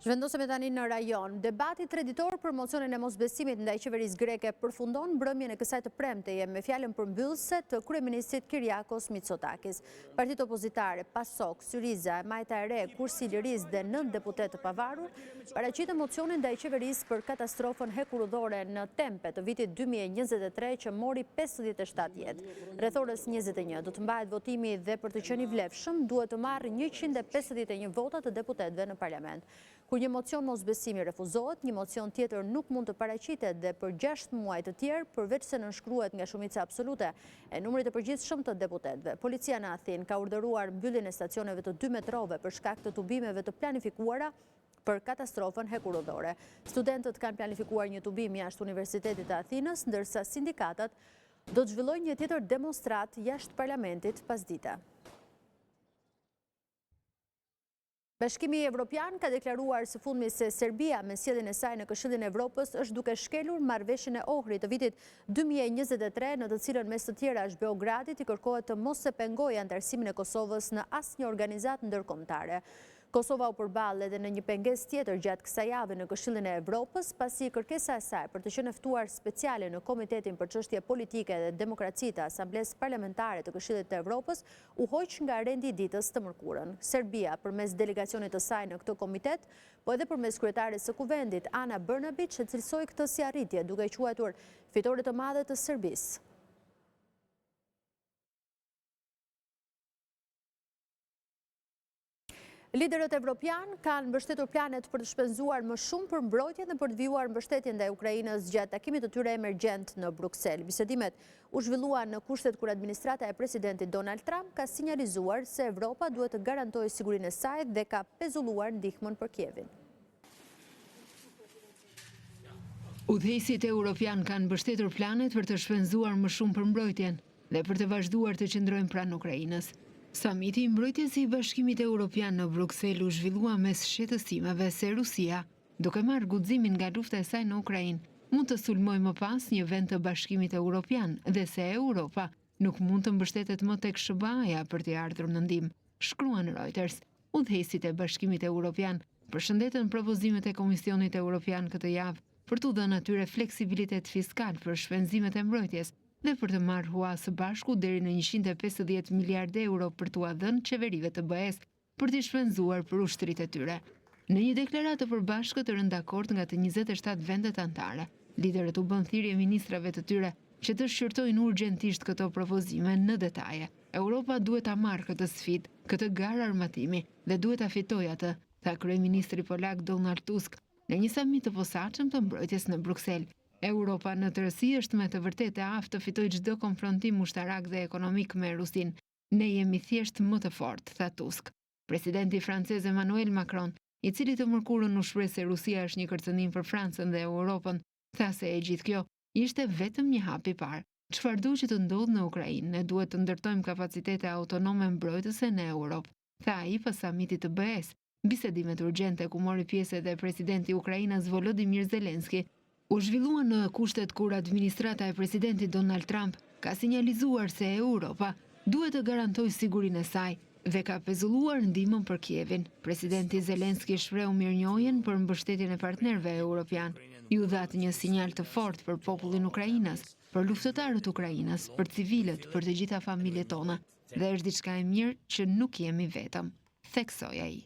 Zhvendosemi tani në rajon. Debati treditor për mocionin e mosbesimit ndaj qeverisë greke përfundon mbrëmjen e kësaj të premteje me fjalën përmbyllëse të kryeministrit Kyriakos Mitsotakis. Partitë opozitare PASOK, Syriza, Majta e Re, Kursi i Lirisë dhe 9 deputet të pavarur paraqitën mocionin ndaj qeverisë për katastrofën hekurudhore në Tempe të vitit 2023 që mori 57 jetë. Rreth orës 21 do të mbahet votimi dhe për të qenë i vlefshëm duhet të marrë 151 vota të deputetëve në parlament. Kur një mocion mosbesimi refuzohet, një mocion tjetër nuk mund të paraqitet dhe për 6 muaj të tjerë, përveç se nënshkruhet nga shumica absolute e numrit të përgjithshëm të deputetëve. Policia në Athinë ka urdhëruar mbylljen e stacioneve të 2 metrove për shkak të tubimeve të planifikuara për katastrofën hekurudhore. Studentët kanë planifikuar një tubim jashtë Universitetit të Athinës, ndërsa sindikatat do të zhvillojnë një tjetër demonstrat jashtë parlamentit pasdite. Bashkimi Evropian ka deklaruar së fundmi se Serbia me sjelljen e saj në Këshillin e Evropës është duke shkelur marrëveshjen e Ohrit të vitit 2023 në të cilën mes të tjerash Beogradit i kërkohet të mos e pengojë anëtarësimin e Kosovës në asnjë organizatë ndërkombëtare. Kosova u përball edhe në një pengesë tjetër gjatë kësaj jave në Këshillin e Evropës, pasi kërkesa e saj për të qenë ftuar speciale në Komitetin për Çështje Politike dhe Demokraci të Asamblesë Parlamentare të Këshillit të Evropës u hoq nga rendi i ditës të mërkurën. Serbia, përmes delegacionit të saj në këtë komitet, po edhe përmes kryetares së kuvendit Ana Brnabić, e cilësoi këtë si arritje, duke quajtur fitore të madhe të Serbisë. Liderët evropian kanë mbështetur planet për të shpenzuar më shumë për mbrojtjen dhe për të vijuar mbështetjen ndaj Ukrainës gjatë takimit të tyre emergjent në Bruksel. Bisedimet u zhvilluan në kushtet kur administrata e presidentit Donald Trump ka sinjalizuar se Evropa duhet të garantojë sigurinë e saj dhe ka pezulluar ndihmën për Kievin. Udhëheqësit europian kanë mbështetur planet për të shpenzuar më shumë për mbrojtjen dhe për të vazhduar të qëndrojnë pranë Ukrainës. Samiti i mbrojtjes i Bashkimit Evropian në Bruksel u zhvillua mes shqetësimeve se Rusia, duke marrë guximin nga lufta e saj në Ukrainë, mund të sulmojë më pas një vend të Bashkimit Evropian dhe se Europa nuk mund të mbështetet më tek SBA-ja për t'i ardhur në ndihmë, shkruan Reuters. Udhëheqësit e Bashkimit Evropian përshëndetën propozimet e Komisionit Evropian këtë javë për t'u dhënë atyre fleksibilitet fiskal për shpenzimet e mbrojtjes dhe për të marrë hua së bashku deri në 150 miliardë euro për t'u dhënë qeverive të BE-s për t'i shpenzuar për ushtrit e tyre. Në një deklaratë të përbashkët të rënë dakord nga të 27 vendet anëtare, liderët u bën thirrje ministrave të tyre që të shqyrtojnë urgjentisht këto propozime në detaje. Europa duhet ta marrë këtë sfidë, këtë garë armatimi dhe duhet ta fitojë atë, tha kryeministri polak Donald Tusk në një samit të posaçëm të mbrojtjes në Bruksel. Europa në tërësi është me të vërtetë aftë të fitojë çdo konfrontim ushtarak dhe ekonomik me Rusin. Ne jemi thjesht më të fortë, tha Tusk. Presidenti francez Emmanuel Macron, i cili të mërkurën u shpreh se Rusia është një kërcënim për Francën dhe Europën, tha se e gjithë kjo ishte vetëm një hap i parë. Çfarë do që të ndodhë në Ukrainë, ne duhet të ndërtojmë kapacitete autonome mbrojtëse në Europë, tha ai pas samitit të BE-s. Bisedimet urgjente ku mori pjesë edhe presidenti i Ukrainës Volodymyr Zelensky u zhvilluan në kushtet kur administrata e presidentit Donald Trump ka sinjalizuar se Europa duhet të garantojë sigurinë e saj dhe ka pezulluar ndihmën për Kievin. Presidenti Zelenski shpreu mirënjohjen për mbështetjen e partnerëve europian. Ju dhatë një sinjal të fortë për popullin ukrainas, për luftëtarët ukrainas, për civilët, për të gjitha familjet tona, dhe është diçka e mirë që nuk jemi vetëm, theksoi ai.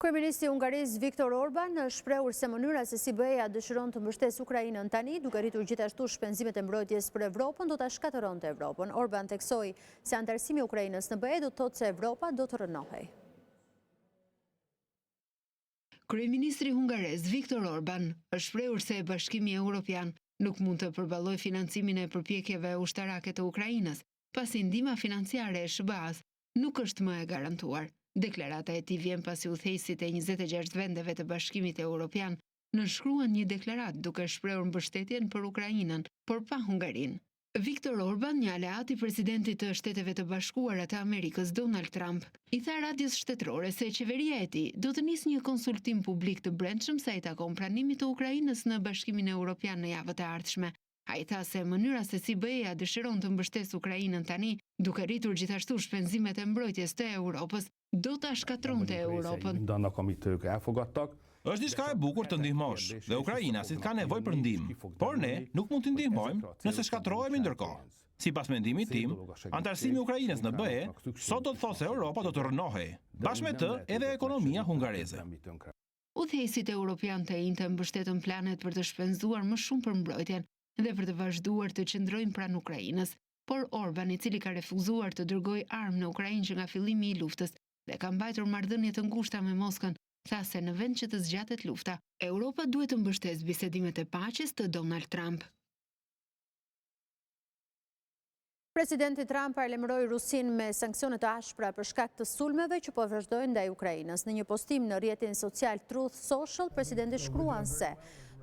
Kryeministri i Hungarisë Viktor Orban shprehur se mënyra se si BE-ja dëshiron të mbështesë Ukrainën tani, duke rritur gjithashtu shpenzimet e mbrojtjes për Evropën, do ta shkatëronte Evropën. Orban theksoi se anëtarësimi i Ukrainës në BE do të thotë se Evropa do të rënohej. Kryeministri hungarez Viktor Orban është shprehur se Bashkimi Evropian nuk mund të përballojë financimin e përpjekjeve ushtarake të Ukrainës, pasi ndihma financiare e SBA-s nuk është më e garantuar. Deklarata e tij vjen pasi udhëheqësit e 26 vendeve të Bashkimit Evropian nënshkruan një deklaratë duke shprehur mbështetjen për Ukrainën, por pa Hungarinë. Viktor Orban, një aleat i presidentit të Shteteve të Bashkuara të Amerikës Donald Trump, i tha radios shtetërore se qeveria e tij do të nisë një konsultim publik të brendshëm sa i takon pranimit të Ukrainës në Bashkimin Evropian në javët e ardhshme. Ai tha se mënyra se si BE-ja dëshiron të mbështesë Ukrainën tani, duke rritur gjithashtu shpenzimet e mbrojtjes të Europës, do ta shkatronte Europën. Është diçka e bukur të ndihmosh dhe ukrainasit ka nevojë për ndihmë, por ne nuk mund t'i ndihmojmë nëse shkatrohemi ndërkohë. Sipas mendimit tim, antarësimi i Ukrainës në BE sot do të thotë se Europa do të rënohej, bashkë me të edhe ekonomia hungareze. Udhëheqësit europian të njëjtë mbështetën planet për të shpenzuar më shumë për mbrojtjen dhe për të vazhduar të qëndrojnë pranë Ukrainës, por Orban, i cili ka refuzuar të dërgojë armë në Ukrainë që nga fillimi i luftës dhe ka mbajtur marrëdhënie të ngushta me Moskën, tha se në vend që të zgjatet lufta, Europa duhet të mbështesë bisedimet e paqes të Donald Trump. Presidenti Trump paralajmëroi Rusinë me sanksione të ashpra për shkak të sulmeve që po vazhdojnë ndaj Ukrainës. Në një postim në rrjetin social Truth Social, presidenti shkruan se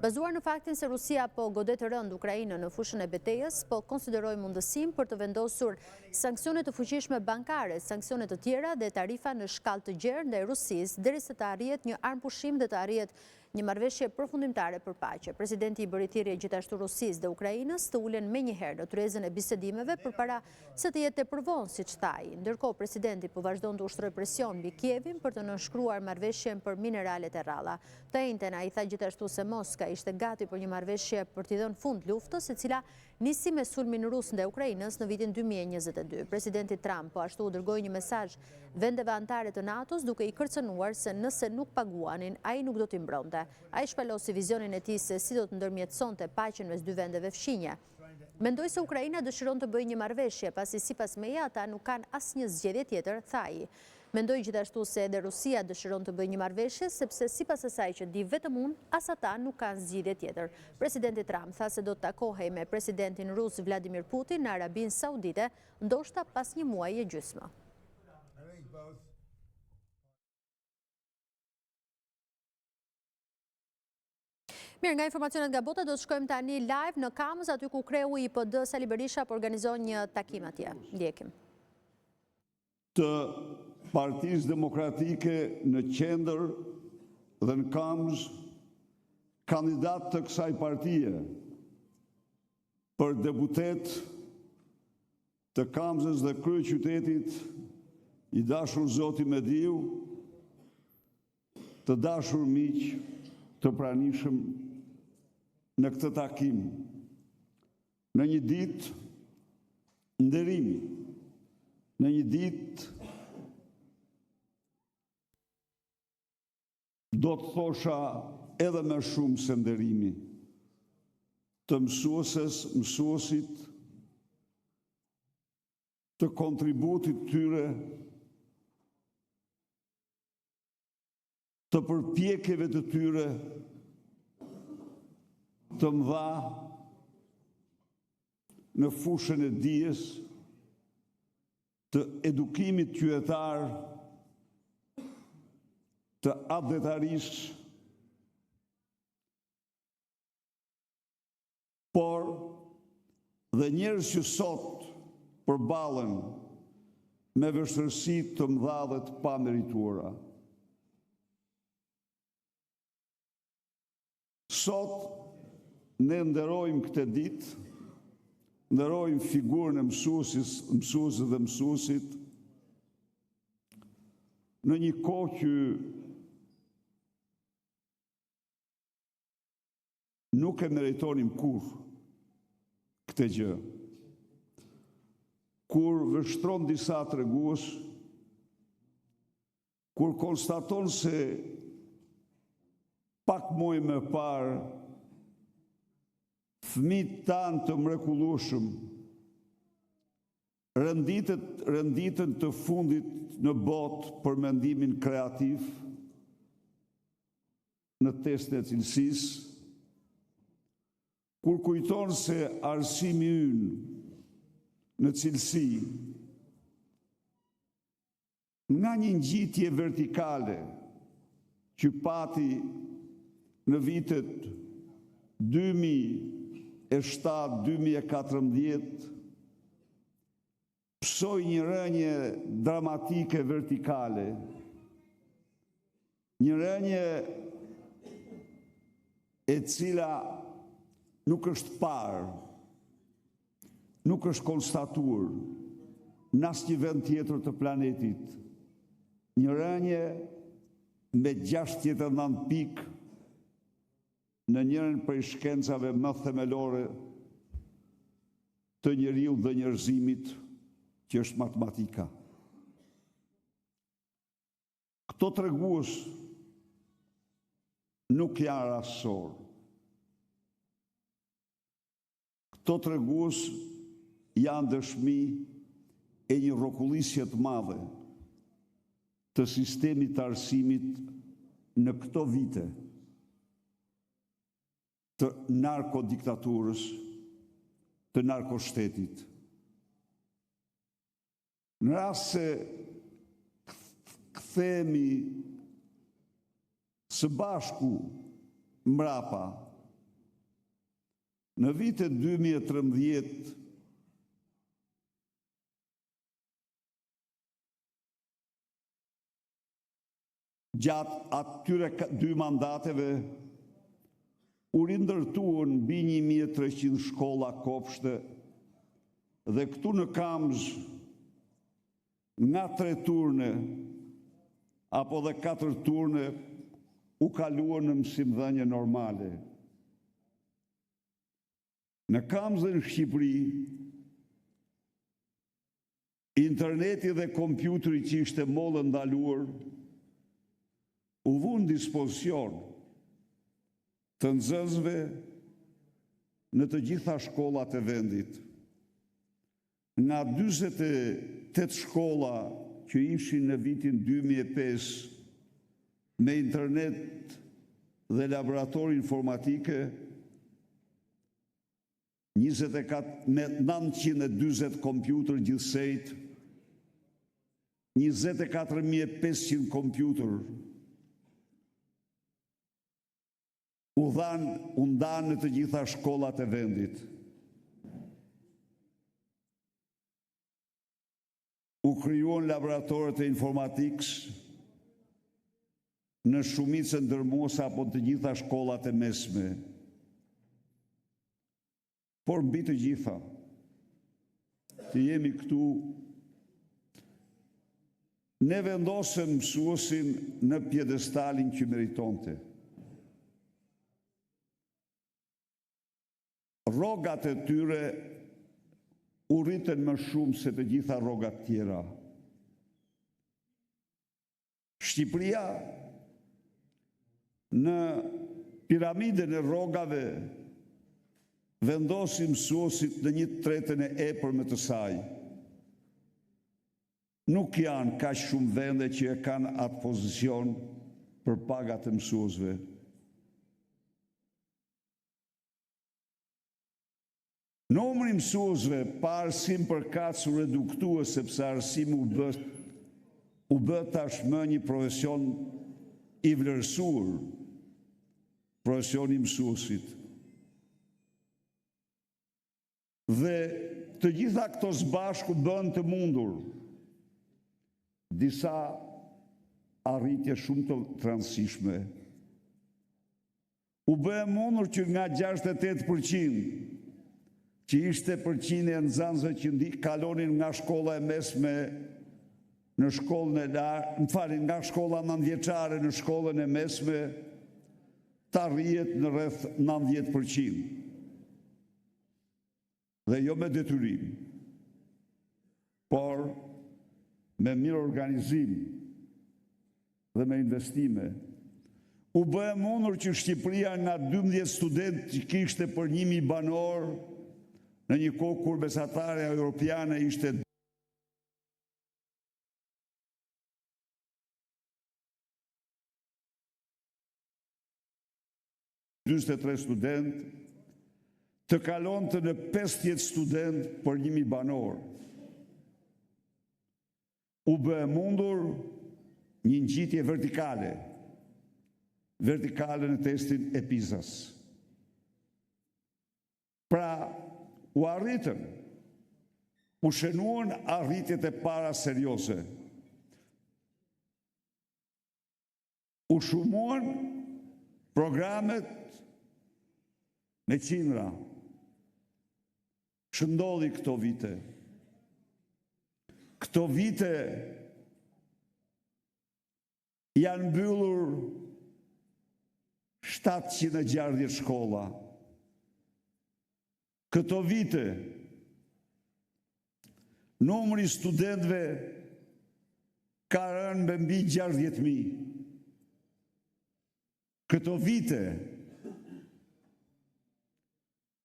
bazuar në faktin se Rusia po godet rënd Ukrainën në fushën e betejës, po konsideroi mundësinë për të vendosur sanksione të fuqishme bankare, sanksione të tjera dhe tarifa në shkallë të gjerë ndaj Rusisë, derisa të arrihet një armpushim dhe të arrihet një marrëveshje përfundimtare për paqe. Presidenti i bëri thirrje gjithashtu Rusisë dhe Ukrainës të ulen menjëherë në tryezën e bisedimeve përpara se të jetë tepër vonë, siç tha ai. Ndërkohë, presidenti po vazhdon të ushtrojë presion mbi Kievin për të nënshkruar marrëveshjen për mineralet e rralla. Të njëjtën ai tha gjithashtu se Moska ishte gati për një marrëveshje për t'i dhënë fund luftës, e cila nisi me sulmin rus ndaj Ukrainës në vitin 2022. Presidenti Trump po ashtu dërgoi një mesazh vendeve anëtare të NATO-s duke i kërcënuar se nëse nuk paguanin, ai nuk do t'i mbronte. Ai shpalosi vizionin e tij se si do të ndërmjetësonte paqen mes dy vendeve fshinje. Mendoi se Ukraina dëshiron të bëjë një marrëveshje, pasi sipas meje ata nuk kanë asnjë zgjedhje tjetër, tha ai. Mendoi gjithashtu se edhe Rusia dëshiron të bëjë një marrëveshje, sepse sipas asaj që di vetëm unë, as ata nuk kanë zgjidhje tjetër. Presidenti Trump tha se do të takohej me presidentin rus Vladimir Putin në Arabinë Saudite, ndoshta pas një muaji e gjysmë. Mirë, nga informacionet nga bota do të shkojmë tani live në Kamës, aty ku kreu i PD Sali Berisha po organizon një takim atje. Ndjekim. Të Partisë Demokratike në qendër dhe në Kamës, kandidat të kësaj partie për deputet të Kamës dhe kryeqytetit i dashur Zoti Mediu, të dashur miq të pranishëm në këtë takim, në një ditë nderimi, në një ditë do të thosha edhe më shumë se nderimi, të mësueses, mësuesit, të kontributit tyre, të përpjekjeve të tyre, të mëdha në fushën e dijes, të edukimit qytetar, të atletarish, por dhe njerëz që sot përballen me vështirësi të mëdha dhe të pamerituara. Sot ne nderojmë këtë ditë ndërojmë figurën e mësuesit dhe mësuesit në një kohë që nuk e meritonim kur këtë gjë. Kur vështron disa tregues, kur konstaton se pak muaj më parë fëmijët tanë të mrekullueshëm renditën të fundit në botë për mendimin kreativ në testin e cilësisë, kur kujton se arsimi ynë në cilësi nga një ngjitje vertikale që pati në vitet 2007-2014 pësoj një rënje dramatike vertikale, një rënje e cila nuk është parë, nuk është konstatuar në asnjë vend tjetër të planetit. Një rënje me 69 pikë në njërin prej shkencave më themelore të njeriu dhe njerëzimit, që është matematika. Këto tregues nuk janë rastësor. Këto tregues janë dëshmi e një rrokullisje të madhe të sistemit të arsimit në këto vite të narkodiktaturës, të narkoshtetit. Në rast se kthehemi së bashku mbrapa, në vitet 2013 gjatë atyre 2 mandateve u rindërtuan mbi 1300 shkolla kopshte dhe këtu në Kamzh nga 3 turne apo dhe 4 turne u kaluan në mësimdhënie normale. Në Kamzh dhe në Shqipëri, interneti dhe kompjuteri që ishte mollë ndaluar u vënë në dispozicion të nxënësve në të gjitha shkollat e vendit. Nga 48 shkolla që ishin në vitin 2005 me internet dhe laborator informatike, 24 me 940 kompjuter gjithsejt, 24.500 kompjuter u ndanë në të gjitha shkollat e vendit. U krijuan laboratorët e informatikës në shumicën ndërmuese apo të gjitha shkollat e mesme. Por mbi të gjitha, të jemi këtu, ne vendosëm mësuesin në pjedestalin që meritonte. Rrogat e tyre u rriten më shumë se të gjitha rrogat tjera. Shqipëria në piramidën e rrogave vendosi mësuesit në 1/3 e epërme të saj. Nuk janë kaq shumë vende që e kanë atë pozicion për pagat e mësuesve. Numri mësuesve pa arsim përkatës u reduktua sepse arsimi u bë tashmë një profesion i vlerësuar, profesioni i mësuesit. Dhe të gjitha këto së bashku bën të mundur disa arritje shumë të rëndësishme. U bë e mundur që nga 68% që ishte përqindja e nxënësve që kalonin nga shkolla e mesme në shkollën e lartë, nga shkolla 9-vjeçare në shkollën e mesme, ta rrihet në rreth 90%. Dhe jo me detyrim, por me mirë organizim dhe me investime. U bë e mundur që Shqipëria nga 12 studentë që kishte për 1.000 banor, në një kohë kur mesatarja europiane ishte 43 student, të kalonte në 50 student për 1.000 banor. U bë e mundur një ngjitje vertikale në testin e PISA-s. Pra, u arritën, u shënuan arritjet e para serioze. U shumuan programet me qindra. Shëndodhi këto vite. Këto vite janë mbyllur 760 shkolla. Këto vite numri studentëve ka rënë me mbi 60.000. Këto vite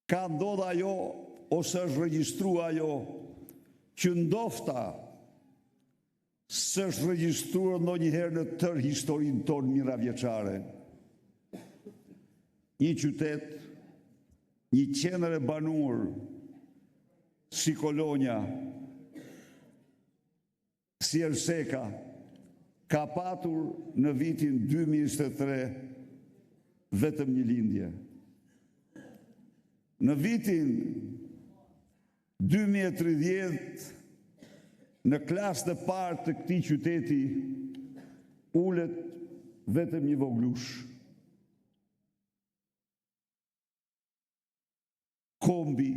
ka ndodhur ajo ose është regjistruar ajo që ndofta s'është regjistruar ndonjëherë në tërë historinë tonë mirëvjeçare. Një qytet, një qendër e banuar si Kolonja, si Erseka, ka patur në vitin 2023 vetëm një lindje. Në vitin 2030, në klasën e parë të këtij qyteti, ulet vetëm një voglush. Kombi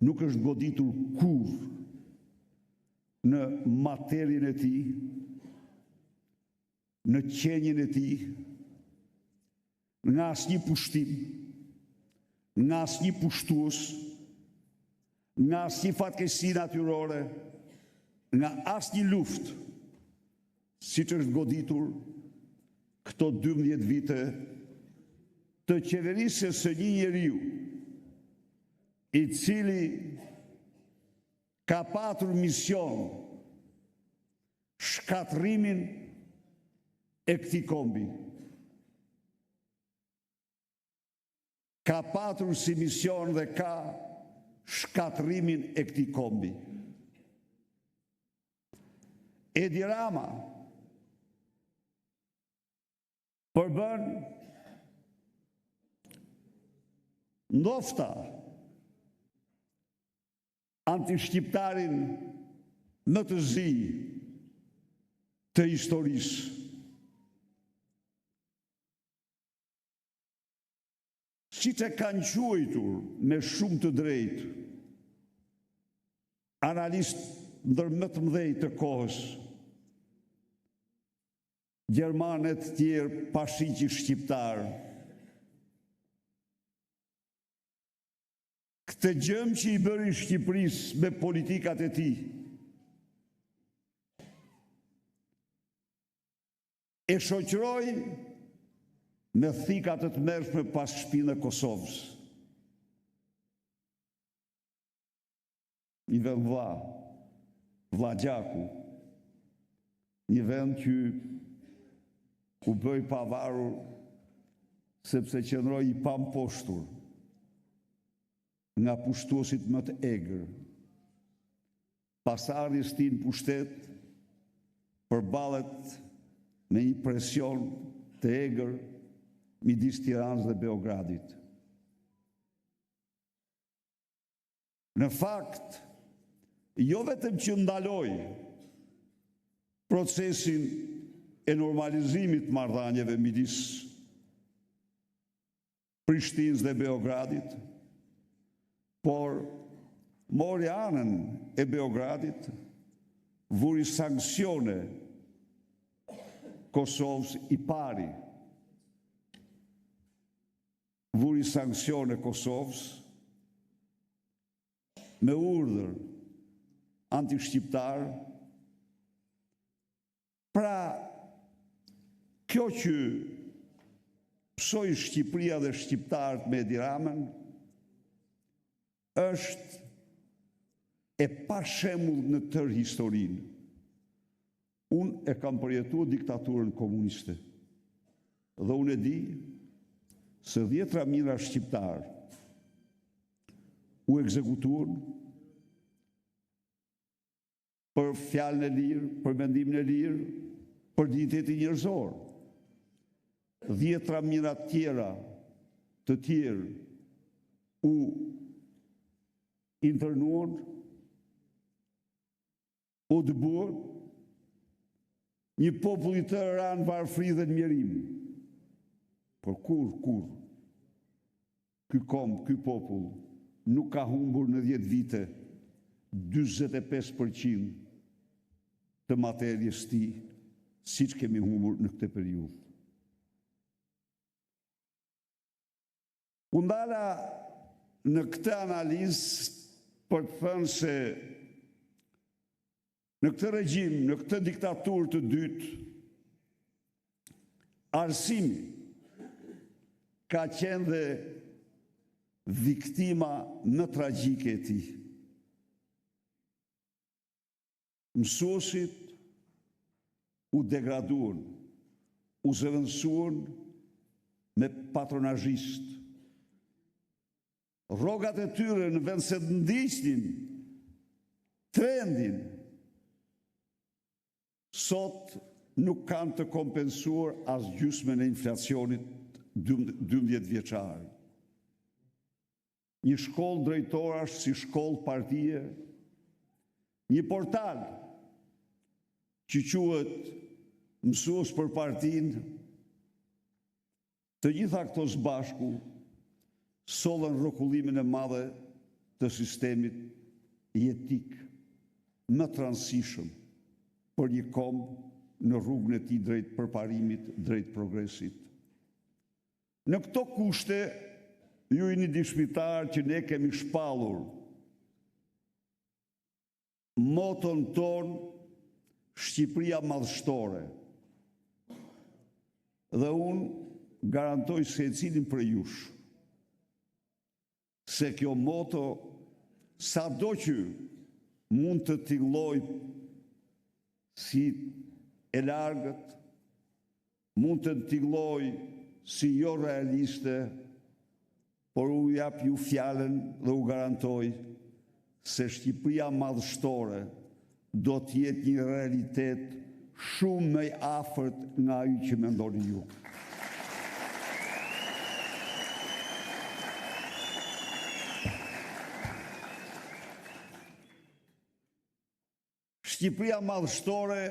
nuk është goditur kurrë në materien e tij, në qenien e tij, nga asnjë pushtim, nga asnjë pushtues, nga asnjë fatkeqësi natyrore, nga asnjë luftë, siç është goditur këto 12 vite të qeverisjes së një njeriu i cili ka patur mision shkatrimin e këtij kombi. Ka patur si mision dhe ka shkatrimin e këtij kombi. Edi Rama përbën ndofta antishqiptarin më të zi të historisë. Siç e kanë quajtur me shumë të drejtë analistë ndër më të mëdhenj të kohës, gjermanet tjerë pashiqi shqiptar. Këtë gjëm që i bëri Shqipërisë me politikat e tij e shoqëroi me thikat të tmerrshme pas shpinë e Kosovës. Një vend vlla gjaku, një vend që u bëj pavarur sepse qëndroi i pamposhtur nga pushtuesit më të egër. Pas ardhjes tij në pushtet, përballet me një presion të egër midis Tiranës dhe Beogradit. Në fakt, jo vetëm që ndaloi procesin e normalizimit të marrëdhënieve midis Prishtinës dhe Beogradit, por mori anën e Beogradit, vuri sanksione Kosovës i pari, vuri sanksione Kosovës me urdhër anti-shqiptar. Pra, kjo që pësojnë Shqipëria dhe shqiptarët me Edi Ramën është e pa shembull në tërë historinë. Unë e kam përjetuar diktaturën komuniste dhe unë e di se 10 mijëra shqiptarë u ekzekutuan për fjalën e lirë, për mendimin e lirë, për dignitetin njerëzor. 10 mijëra tjera të tjerë u internuan, u dëbuan, një popull i tërë ranë varfëri dhe njerim. Por kur, ky popull nuk ka humbur në 10 vite 45% të materjes ti, siç kemi humbur në këtë periudhë. U ndala në këtë analizë për të thënë se në këtë regjim, në këtë diktaturë të dytë, arsimi ka qenë dhe viktima në tragjike e tij. Mësuesit u degraduan, u zëvendësuan me patronazhist. Rrogat e tyre në vend se të ndiqnin trendin, sot nuk kanë të kompensuar as gjysmën e inflacionit 12 vjeçar. Një shkollë drejtorash si shkollë partie, një portal që quhet Mësues për Partinë, të gjitha këto së bashku sollën rrotullimin e madh të sistemit jetik më të rëndësishëm për një kombë në rrugën e tij drejt përparimit, drejt progresit. Në këto kushte, ju jeni dëshmitar që ne kemi shpallur moton ton Shqipëria madhështore. Dhe unë garantoj secilin për jush se kjo moto, sado që mund të tilloj si e largët, mund të tilloj si jo realiste, por u jap ju fjalën dhe u garantoj se Shqipëria madhështore do të jetë një realitet shumë më i afërt nga ajo që mendoni ju. Shqipëria madhështore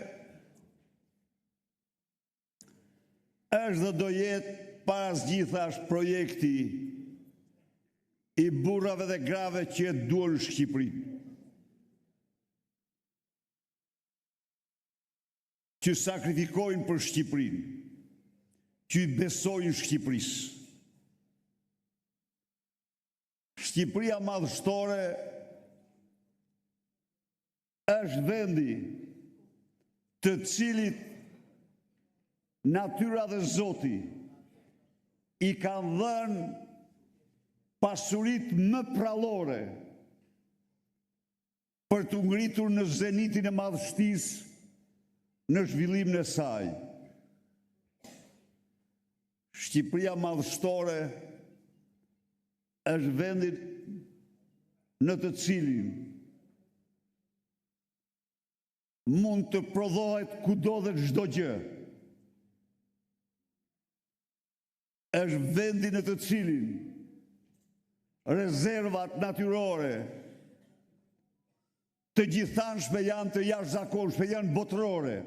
është dhe do jetë parasgjithash projekti i burrave dhe grave që duan në Shqipëri. Që sakrifikojnë për Shqipërinë, që i besojnë Shqipërisë. Shqipëria madhështore është vendi të cilit natyra dhe Zoti i kanë dhënë pasurit më prallore për të ngritur në zenitin e madhështisë në zhvillimin e saj. Shqipëria madhështore është vendi në të cilin mund të prodhohet kudo dhe çdo gjë. Është vendi në të cilin rezervat natyrore të gjithanshme janë të jashtëzakonshme, janë botërore.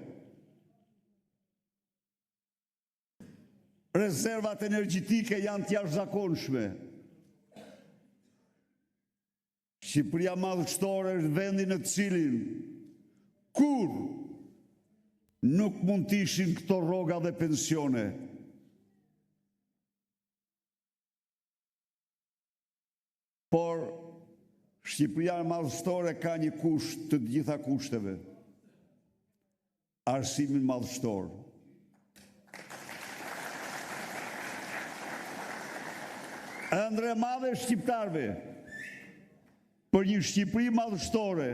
Rezervat energjetike janë të jashtëzakonshme. Shqipëria madhështore është vendi në të cilin kur nuk mund të ishin këto rroga dhe pensione. Por Shqipëria madhështore ka një kusht të gjitha kushteve. Arsimin madhështor. Ëndra e madhe e shqiptarëve për një Shqipëri madhështore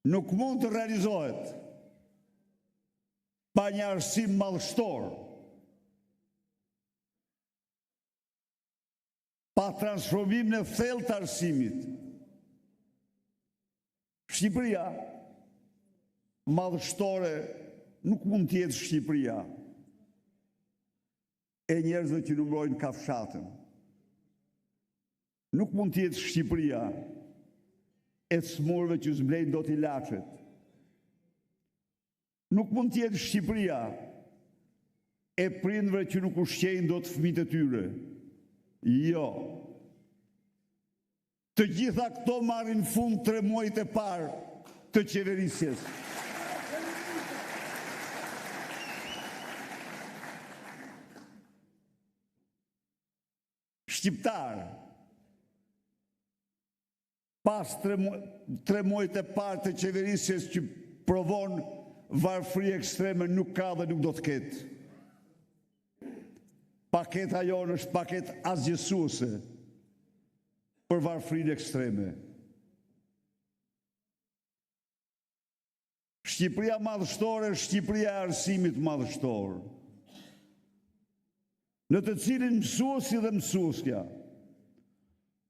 nuk mund të realizohet pa një arsim madhështor, pa transformim në thellë të arsimit. Shqipëria madhështore nuk mund të jetë Shqipëria e njerëzve që numërojnë kafshatën. Nuk mund të jetë Shqipëria e smurëve që zblejnë dot ilaçet. Nuk mund të jetë Shqipëria e prindërve që nuk ushqejnë dot fëmijët e tyre. Jo. Të gjitha këto marrin fund 3 muajt e parë të qeverisjes. Shqiptar, pas 3 muajt e parë të qeverisjes që provon varfëri ekstreme, nuk ka dhe nuk do të ketë. Paketa jonë është paket asgjësuese për varfërinë ekstreme. Shqipëria madhështore është Shqipëria e arsimit madhështor, në të cilin mësuesi dhe mësuesja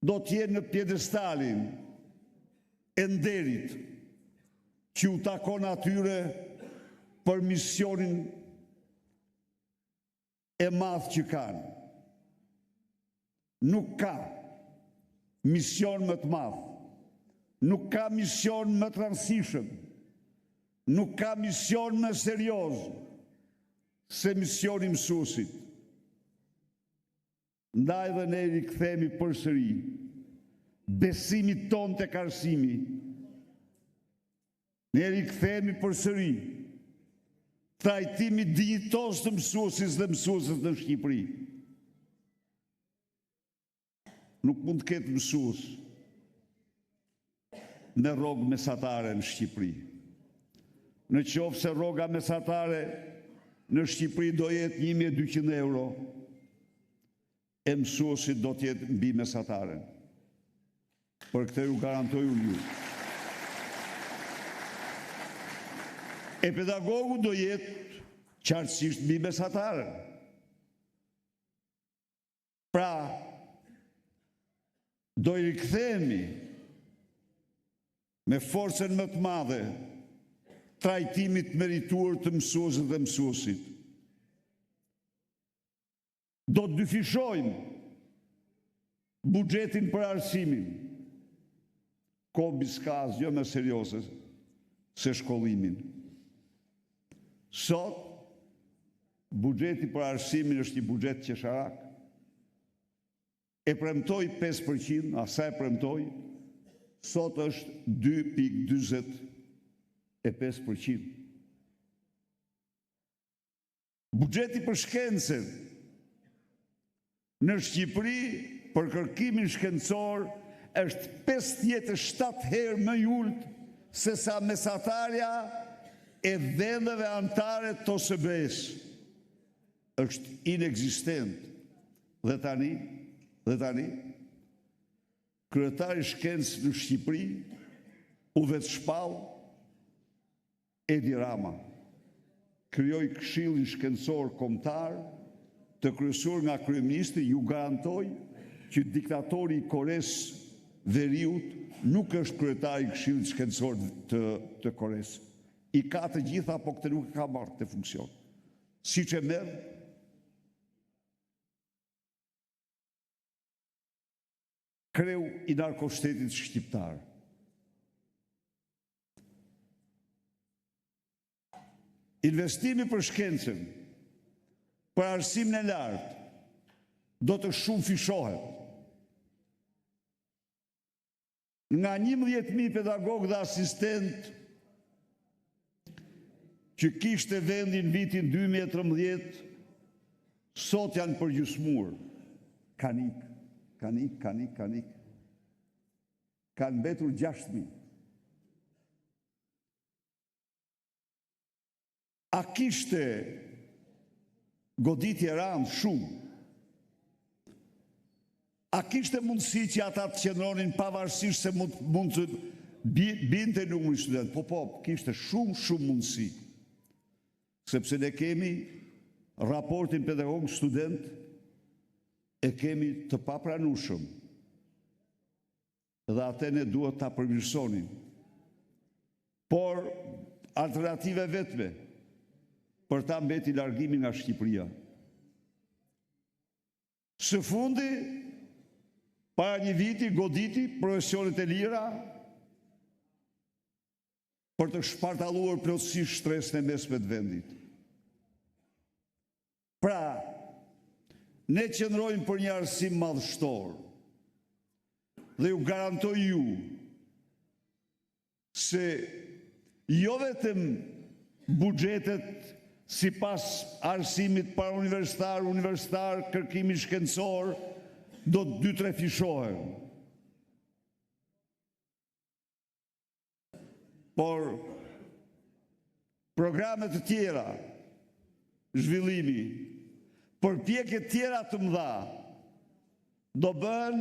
do të jenë në pjedestalin e nderit që u takon atyre për misionin e madh që kanë. Nuk ka mision më të madh, nuk ka mision më të rëndësishëm, nuk ka mision më serioz se misioni mësuesit. Ndaj dhe ne rikthehemi përsëri besimit ton tek arsimi. Ne rikthehemi përsëri trajtimit dinjitos të mësuesit dhe mësuesës në Shqipëri. Nuk mund të ketë mësues në rrogë mesatare në Shqipëri. Në qoftë se rroga mesatare në Shqipëri do jetë 1200 euro, e mësuesit do të jetë mbi mesataren. Për këtë ju garantoj unë ju. E pedagogu do jetë qartësisht mbi mesataren. Pra, do i rikthehemi me forcën më të madhe trajtimit merituar të mësuesit dhe mësuesit. Do të dyfishojmë buxhetin për arsimin, kombis ka asgjë më serioze se shkollimin. Sot, buxheti për arsimin është një buxhet qesharak. E premtoj 5%, asa e premtoj, sot është 2,45%. Buxheti për shkencën në Shqipëri për kërkimin shkencor është 57 herë më i ulët se sa mesatarja e vendeve anëtare të OSBE-s. Është inekzistent. Dhe tani, kryetari i shkencës në Shqipëri u vetë shpall Edi Rama. Krijoi Këshillin Shkencor Kombëtar të kryesuar nga kryeministri. Ju garantoj që diktatori i Koreas Veriut nuk është kryetari i Këshillit Shkencor të Koreas. I ka të gjitha, po këtë nuk ka marrë të funksion. Siç e merr kreu i narkoshtetit shqiptar. Investimi për shkencën, për arsimin e lartë, do të shumë fishohet. nga 11.000 pedagog dhe asistent që kishte vendin vitin 2013, sot janë përgjysmur. Kanik. Kanë mbetur 6.000. A kishte goditje randë shumë? A kishte mundësi që ata të qëndronin pavarësisht se mund të binte numri student? Po, kishte shumë mundësi. Sepse ne kemi raportin pedagog-student e kemi të papranueshëm. Dhe atë ne duhet ta përmirësonim. Por alternative vetme për ta mbeti largimin nga Shqipëria. Së fundi, para një viti, goditi profesionet e lira për të shpartalluar plotësisht stresin e mesme të vendit. Pra, ne qëndrojmë për një arsim madhështor dhe ju garantoj ju se jo vetëm buxhetet sipas arsimit universitar, kërkimi shkencor, do të 2-3 fishohen. Por programet të tjera, zhvillimi, përpjekjet tjera të mëdha, do bën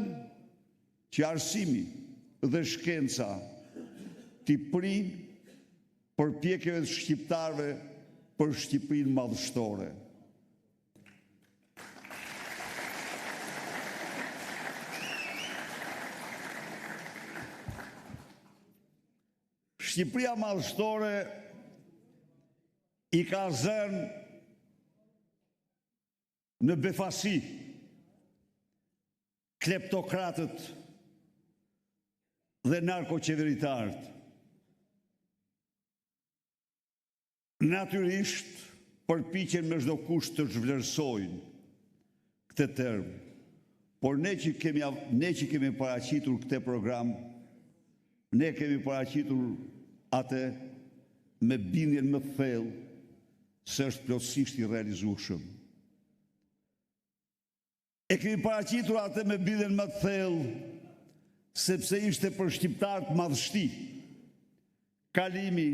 që arsimi dhe shkenca t'i prinë përpjekjeve të shqiptarëve për Shqipërinë madhështore. Shqipëria madhështore i ka zënë në befasi kleptokratët dhe narkoqeveritarët. Natyrisht përpiqen me çdo kusht të zhvlerësojnë këtë term, por ne që kemi paraqitur këtë program, ne kemi paraqitur atë me bindjen më të thellë se është plotësisht i realizueshëm. E kemi paraqitur atë me bindjen më të thellë sepse ishte për shqiptarët madhështi, kalimi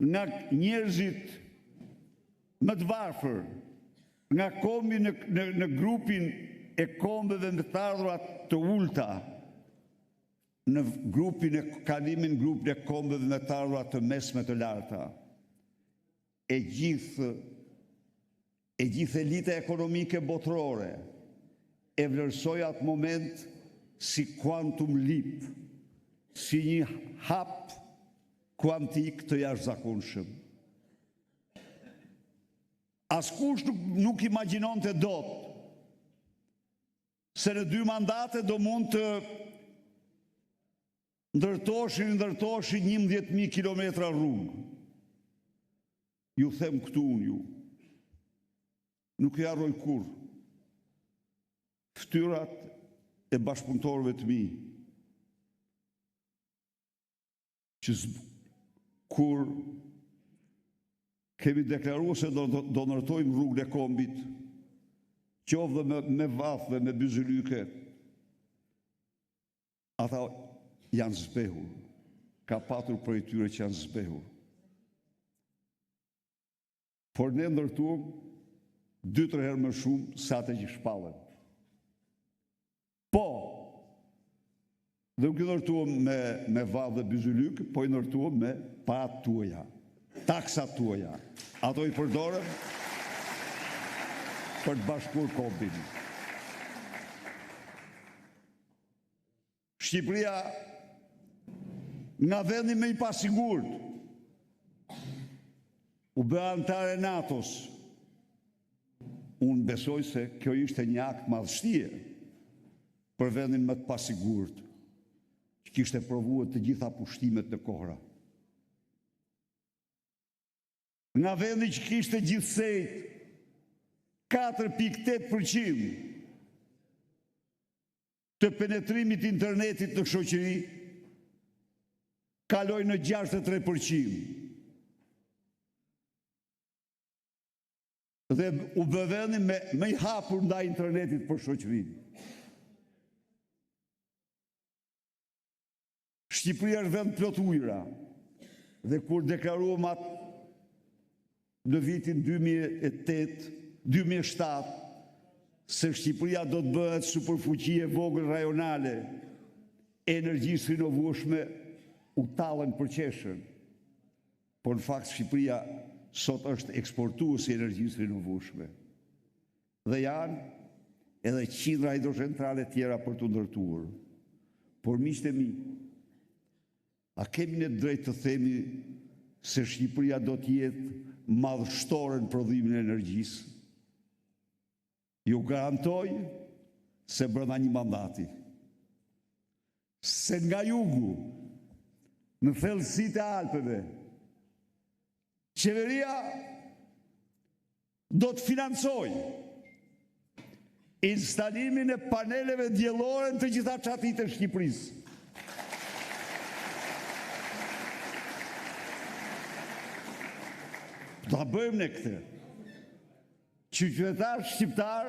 nga njerëzit më të varfër, nga kombi në grupin e kombeve më të ardhura të ulta, në kalimin grupin e kombeve më të ardhura të mesme të larta. E gjithë elita ekonomike botërore e vlerësoi atë moment si quantum leap, si një hap kuantik të jashtëzakonshëm. Askush nuk imagjinonte dot se në 2 mandate do mund të ndërtoshin 11.000 kilometra rrugë. Ju them këtu unë ju. Nuk i harroj kurrë ftyrat e bashkëpunëtorëve të mi që kur kemi deklaruar se do ndërtojmë rrugën e kombit, qoftë me vath dhe me byzylyke, ata janë zbehur. Ka patur prej tyre që janë zbehur. Por ne ndërtuam 2-3 herë më shumë se ata që shpallen. Po, dhe nuk i ndërtuam me vath dhe byzylyk, po i ndërtuam me parat tuaja, taksat tuaja. Ato i përdorëm për të bashkuar kombin. Shqipëria nga vendi më i pasigurt u bë anëtare e NATO-s. Unë besoj se kjo ishte një akt madhështie për vendin më të pasigurt, që kishte provuar të gjitha pushtimet në kohra. Nga vendi që kishte gjithsejt 4.8%, të penetrimit internetit në shoqëri kaloi në 63%. Dhe u bë vendi më i hapur ndaj internetit për shoqërinë. Shqipëria është vend plot ujëra. Dhe kur deklaruam atë në vitin 2007 se Shqipëria do të bëhet superfuqi e vogël rajonale e energjisë rinovueshme, u tallën për qeshën. Por në fakt Shqipëria sot është eksportuese e energjisë rinovueshme. Dhe janë edhe qindra hidrocentrale tjera për të ndërtuar. Por miqtë e mi, a kemi ne drejt të themi se Shqipëria do të jetë madhështore në prodhimin e energjisë? Ju garantoj se brenda një mandati. Se nga jugu, në thellësitë e Alpeve, qeveria do të financojë instalimin e paneleve diellore në të gjitha çatit e Shqipërisë. Ta bëjmë ne këtë. Qytetarë shqiptar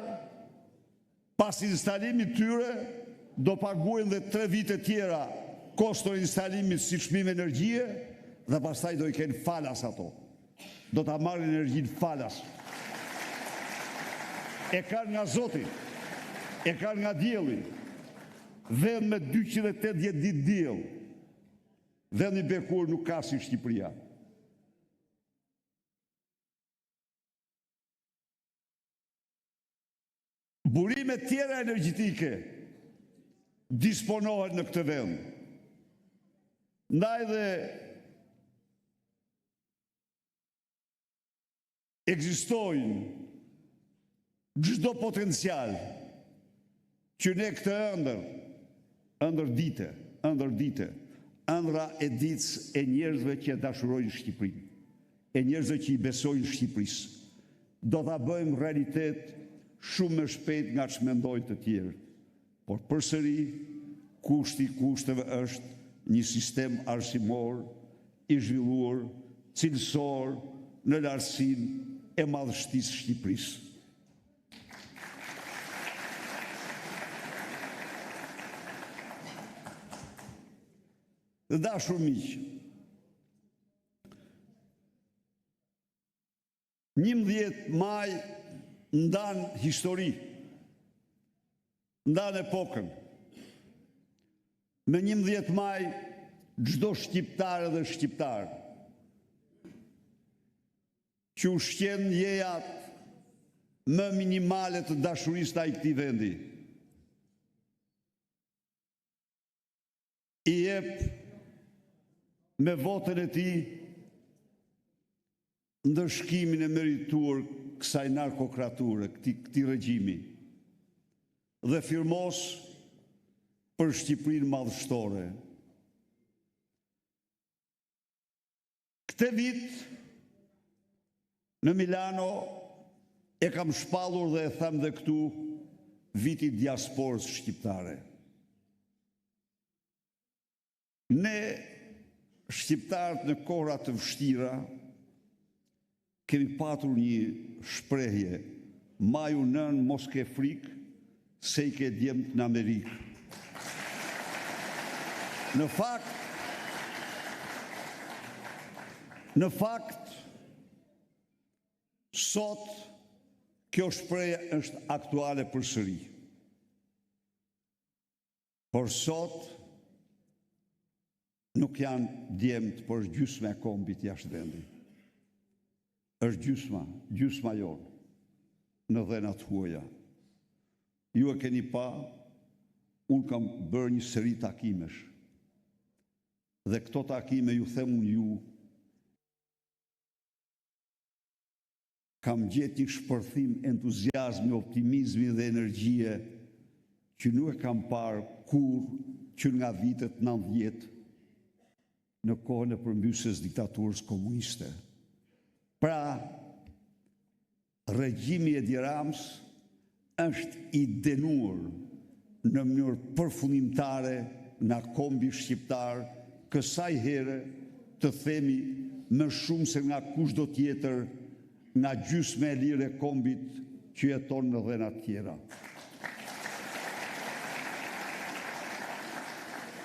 pas instalimit tyre do paguajnë dhe 3 vite tjera kosto instalimit si çmim energjie dhe pastaj do i kenë falas ato. Do ta marrin energjinë falas. E kanë nga Zoti, e kanë nga dielli. Vend me 280 ditë diell. Vend i bekuar nuk ka si Shqipëria. Burime tjera energjetike disponohet në këtë vend. Ndaj dhe ekzistojnë çdo potencial që ne këtë ëndër dite, ëndra e ditës e njerëzve që dashurojnë Shqipërinë, e njerëzve që i besojnë Shqipërisë. Do ta bëjmë realitet shumë më shpejt nga ç'mendojnë të tjerë. Por përsëri, kushti i kushteve është një sistem arsimor i zhvilluar cilësor në lartësinë e madhështisë Shqipërisë. Dhe dashur miq, 11 maj ndan histori, ndan epokën. Me 11 maj çdo shqiptar dhe shqiptar që ushqen jejat më minimale të dashurisë ndaj këtij vendi, i jep me votën e tij ndërshkimin e merituar kësaj narkokrature, këtij regjimi, dhe firmos për Shqipërinë madhështore. Këtë vit në Milano e kam shpallur dhe e them dhe këtu viti i diasporës shqiptare. Ne shqiptarët në kohra të vështira kemi patur një shprehje: maju nën mos ke frikë se i ke djemt në Amerikë. Në fakt, sot kjo shprehje është aktuale përsëri. Por sot nuk janë djemt, por është gjysma e kombit jashtë vendit. Është gjysma jonë në dhenat huaja. Ju e keni pa, unë kam bërë një seri takimesh. Dhe këto takime ju them unë ju, kam gjetë një shpërthim entuziazmi, optimizmi dhe energjie që nuk e kam parë kur që nga vitet 90 në kohën e përmbysjes diktaturës komuniste. Pra, regjimi Edi Ramës është i denuar në mënyrë përfundimtare nga kombi shqiptar, kësaj here të themi më shumë se nga kushdo tjetër, nga gjysmë e lirë e kombit që jeton në dhëna tjera.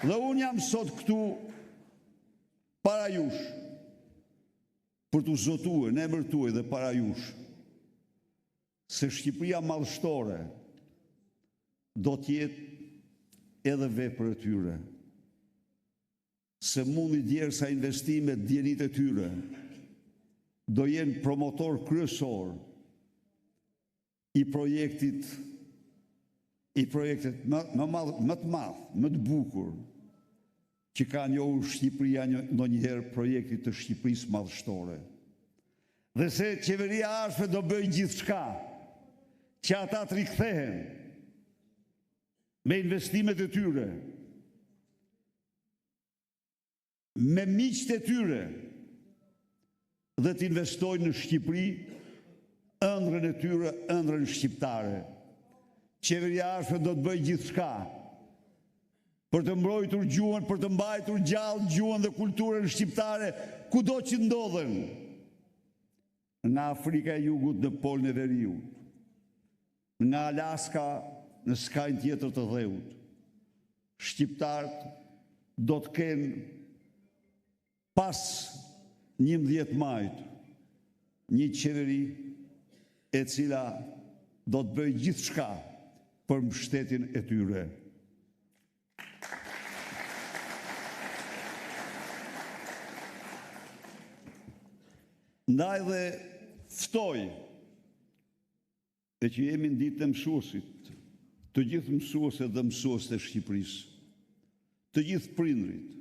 Dhe unë jam sot këtu para jush, për të zotuar, në emër tuaj dhe para jush, se Shqipëria madhështore do t'jetë edhe vepër e tyre, se mundi djersa investimet djenit e tyre do jenë promotor kryesor i projektit më të madh, më të bukur, që ka njohur Shqipëria ndonjëherë, projektit të Shqipërisë madhështore. Dhe se qeveria ashme do bëjë gjithçka që ata të rikthehen me investimet e tyre, me miqtë e tyre, dhe të investojnë në Shqipëri, ëndrrën e tyre, ëndrrën shqiptare. Qeveria ashme do të bëjë gjithçka për të mbrojtur gjuhën, për të mbajtur gjallë gjuhën dhe kulturën shqiptare, kudo që ndodhen, nga Afrika e Jugut në Polën e Veriut, nga Alaska në skajnë tjetër të dheut. Shqiptarët do të kenë pas 11 majt një qeveri e cila do të bëjë gjithçka për mbështetjen e tyre. Ndaj dhe ftoj e që jemi në ditën e mësuesit, të gjithë mësueset dhe mësuesit e Shqipërisë, të gjithë prindrit,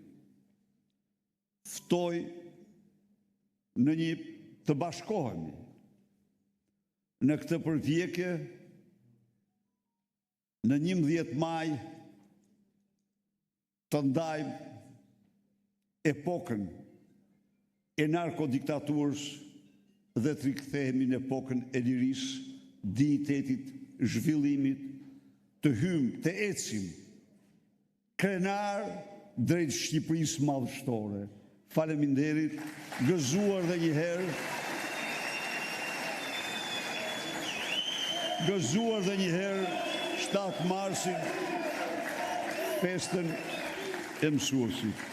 ftoj në një të bashkohemi në këtë përpjekje në 11 maj të ndajmë epokën e narkodiktaturës dhe të rikthehemi në epokën e lirisë, dinjitetit, zhvillimit, të hymë, të ecim krenar drejt Shqipërisë madhështore. Faleminderit, gëzuar dhe njëherë, gëzuar dhe njëherë 7 marsin, festën e mësuesit.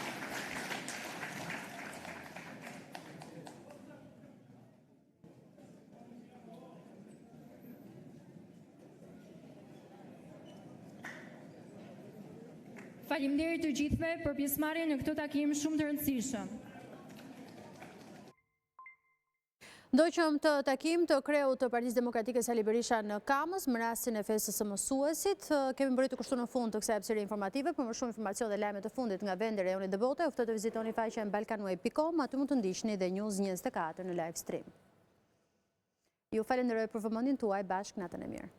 Faleminderit të gjithëve për pjesëmarrjen në këtë takim shumë të rëndësishëm. Ndoqëm të takim të kreut të Partisë Demokratike Sali Berisha në Kamës, më rastin e festës së mësuesit, kemi bërë të kushtu në fund të kësaj hapësire informative, për më shumë informacion dhe lajme të fundit nga vende rejonit dhe bote, uftë të vizitoni faqen balkanweb.com, aty mund të ndiqni dhe News 24 në live stream. Ju falenderoj për vëmendjen tuaj, bashkë natën e mirë.